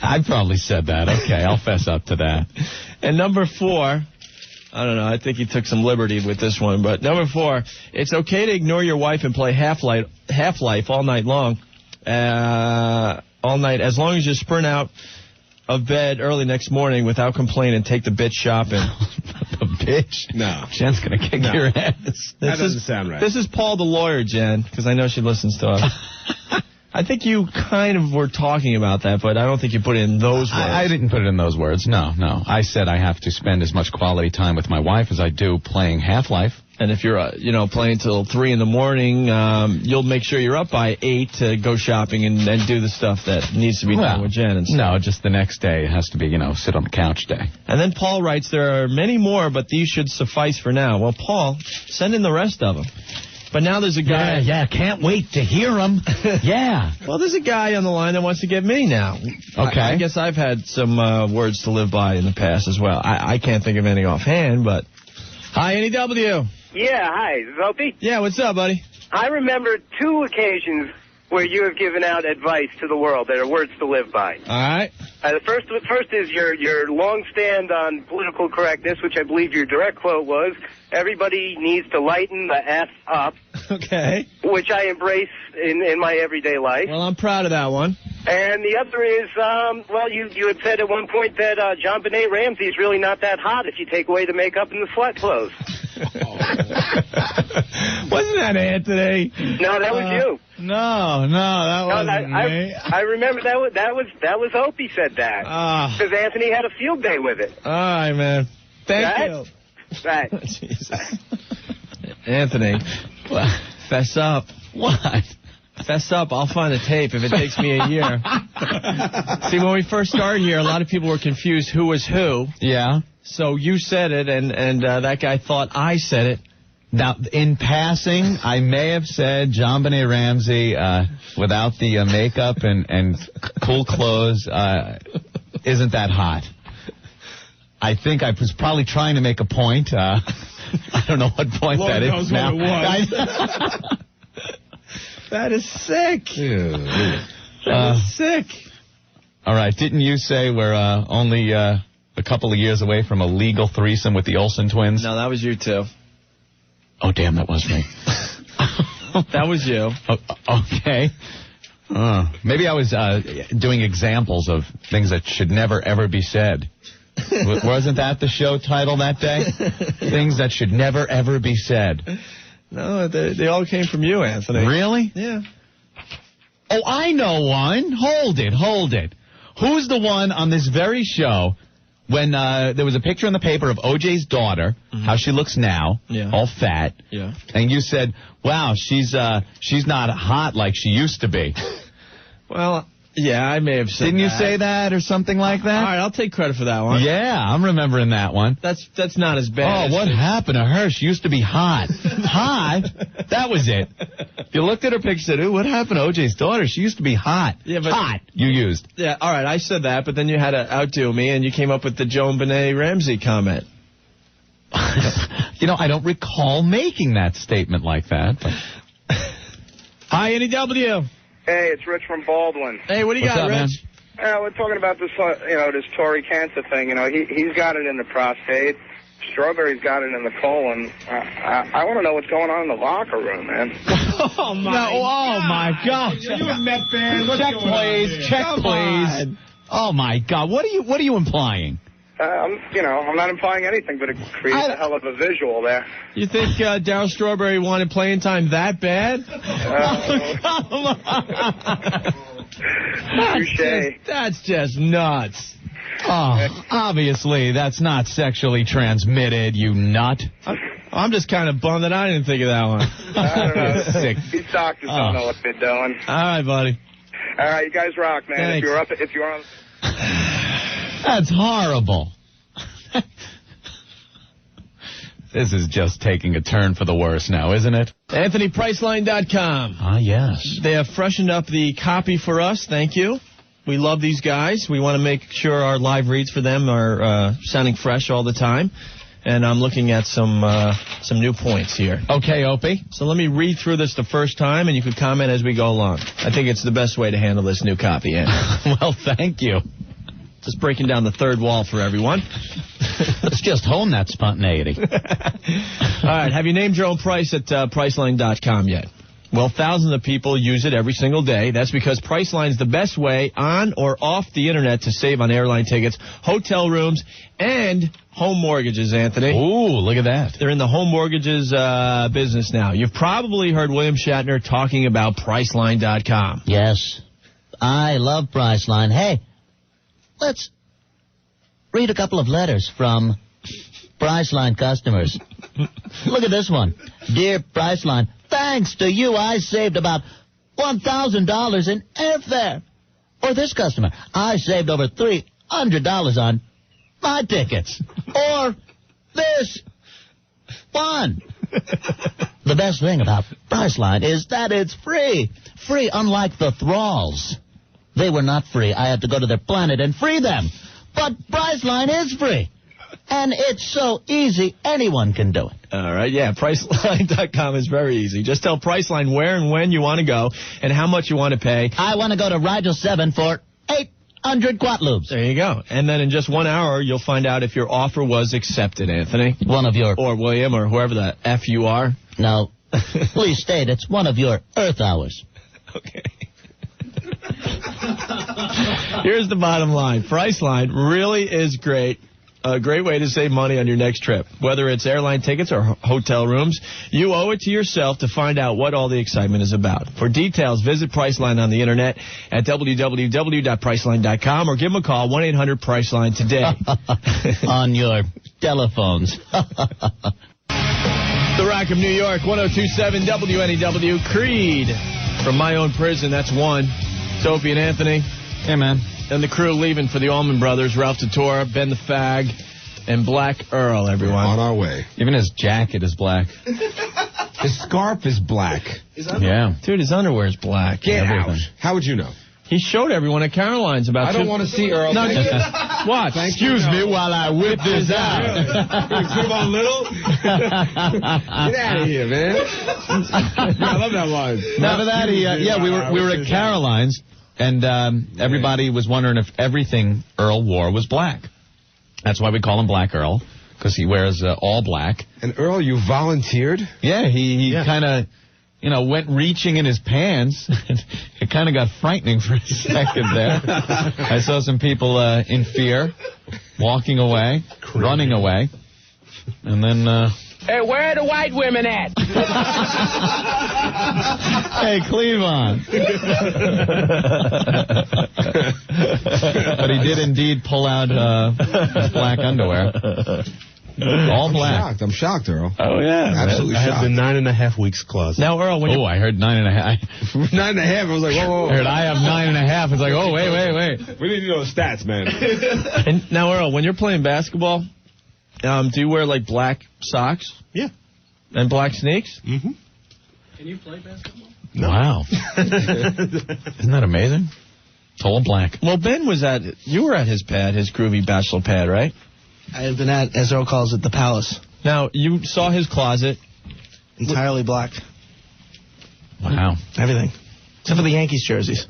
I probably said that. Okay, I'll fess up to that. And number 4, I don't know, I think he took some liberty with this one, but number 4, it's okay to ignore your wife and play Half-Life all night long. All night, as long as you sprint out of bed early next morning without complaint and take the bitch shopping. The bitch? No. Jen's going to kick your ass. That doesn't sound right. This is Paul the lawyer, Jen, because I know she listens to us. I think you kind of were talking about that, but I don't think you put it in those words. I didn't put it in those words. No. I said I have to spend as much quality time with my wife as I do playing Half-Life. And if you're, playing till 3 in the morning, you'll make sure you're up by 8 to go shopping and do the stuff that needs to be done with Jen and stuff. No, just the next day. It has to be, sit on the couch day. And then Paul writes, there are many more, but these should suffice for now. Well, Paul, send in the rest of them. But now there's a guy. Yeah, can't wait to hear him. Yeah. Well, there's a guy on the line that wants to get me now. Okay. I guess I've had some words to live by in the past as well. I can't think of any offhand, but... Hi, NEW. Yeah, hi. Is this Opie? Yeah, what's up, buddy? I remember 2 occasions where you have given out advice to the world that are words to live by. All right. The first is your long stand on political correctness, which I believe your direct quote was, everybody needs to lighten the F up. Okay. which I embrace in my everyday life. Well, I'm proud of that one. And the other is, you had said at one point that John Benet Ramsey's really not that hot if you take away the makeup and the sweat clothes. Wasn't that Anthony? No, that was you. No, that wasn't me. I remember that was Opie said that. Because Anthony had a field day with it. All right, man. Thank you. Right. Jesus. Anthony, fess up. What? Fess up. I'll find the tape if it takes me a year. See, when we first started here, a lot of people were confused who was who. Yeah. So you said it, and that guy thought I said it. Now, in passing, I may have said John Benet Ramsey without the makeup and cool clothes isn't that hot. I think I was probably trying to make a point. I don't know what point Lord that knows is now. What it was. That is sick. That is sick. All right. Didn't you say we're only a couple of years away from a legal threesome with the Olsen twins? No, that was you, too. Oh, damn, that was me. That was you. Okay. Maybe I was doing examples of things that should never, ever be said. Wasn't that the show title that day? Things that should never, ever be said. No, they all came from you, Anthony. Really? Yeah. Oh, I know one. Hold it. Who's the one on this very show when there was a picture in the paper of OJ's daughter, how she looks now, all fat, and you said, wow, she's not hot like she used to be. Well, yeah, I may have said Didn't you that. say that or something like that? All right, I'll take credit for that one. Yeah, I'm remembering that one. That's not as bad. Oh, what happened to her? She used to be hot. Hot? That was it. You looked at her picture and said, ooh, what happened to OJ's daughter? She used to be hot. Yeah, but hot, you used. Yeah, all right, I said that, but then you had to outdo me, and you came up with the Joan Benet Ramsey comment. You know, I don't recall making that statement like that. But... Hi, NEW. Hey, it's Rich from Baldwin. Hey, what do you got, Rich? We're talking about this, this Tory cancer thing. You know, he's got it in the prostate. Strawberry's got it in the colon. I want to know what's going on in the locker room, man. Oh, my God. Are you a Met fan? Check, please. Check, please. Oh, my God. What are you implying? I'm not implying anything, but it creates a hell of a visual there. You think Darryl Strawberry wanted playing time that bad? That's just nuts. Oh, obviously, that's not sexually transmitted, you nut. I'm just kind of bummed that I didn't think of that one. I don't know. Sick. These doctors don't know what they're doing. All right, buddy. All right, you guys rock, man. Thanks. If you're on... That's horrible. This is just taking a turn for the worse now, isn't it? AnthonyPriceline.com. Ah, yes. They have freshened up the copy for us. Thank you. We love these guys. We want to make sure our live reads for them are sounding fresh all the time. And I'm looking at some new points here. Okay, Opie. So let me read through this the first time, and you can comment as we go along. I think it's the best way to handle this new copy, Andy. Well, thank you. Just breaking down the third wall for everyone. Let's just hone that spontaneity. All right. Have you named your own price at Priceline.com yet? Well, thousands of people use it every single day. That's because Priceline's the best way on or off the Internet to save on airline tickets, hotel rooms, and home mortgages, Anthony. Ooh, look at that. They're in the home mortgages business now. You've probably heard William Shatner talking about Priceline.com. Yes. I love Priceline. Hey, let's read a couple of letters from Priceline customers. Look at this one. Dear Priceline, thanks to you, I saved about $1,000 in airfare. Or this customer, I saved over $300 on my tickets. Or this one. The best thing about Priceline is that it's free. Free, unlike the thralls. They were not free. I had to go to their planet and free them. But Priceline is free. And it's so easy, anyone can do it. All right, yeah, Priceline.com is very easy. Just tell Priceline where and when you want to go and how much you want to pay. I want to go to Rigel 7 for 800 Quatlubes. There you go. And then in just 1 hour, you'll find out if your offer was accepted, Anthony. One of your... Or William, or whoever the F you are. No, Please state it's one of your Earth hours. Okay. Here's the bottom line. Priceline really is great. A great way to save money on your next trip. Whether it's airline tickets or hotel rooms, you owe it to yourself to find out what all the excitement is about. For details, visit Priceline on the internet at www.priceline.com or give them a call, 1-800-PRICELINE today. On your telephones. The Rock of New York, 102.7 WNEW. Creed from My Own Prison, that's one. It's Opie and Anthony. Hey, man. And the crew leaving for the Allman Brothers, Ralph Tatora, Ben the Fag, and Black Earl, everyone. We're on our way. Even his jacket is black. His scarf is black. Yeah. Dude, his underwear is black. Get out. How would you know? He showed everyone at Caroline's about I don't want to see Earl. No, just watch. Excuse me while I whip this out. Put him on little? Get out of here, man. I love that line. Remember that? We were at Caroline's, and everybody was wondering if everything Earl wore was black. That's why we call him Black Earl, because he wears all black. And Earl, you volunteered? Yeah, he kind of, went reaching in his pants. It kind of got frightening for a second there. I saw some people in fear, walking away, running away, and then... Hey, where are the white women at? Hey, Cleavon. But he did indeed pull out his black underwear. All black. I'm shocked, Earl. Oh, yeah. Absolutely I shocked. have the 9.5 weeks clause. Now, Earl, when I heard 9.5. 9.5. I was like, whoa. I heard I have 9.5. It's like, oh, wait. We need to know the stats, man. And now, Earl, when you're playing basketball, do you wear, like, black socks? Yeah. And black sneaks? Mm-hmm. Can you play basketball? No. Wow. Isn't that amazing? Tall black. Well, Ben you were at his pad, his groovy bachelor pad, right? I have been at, as Earl calls it, the Palace. Now, you saw his closet. Entirely black. Wow. Everything. Except for the Yankees jerseys.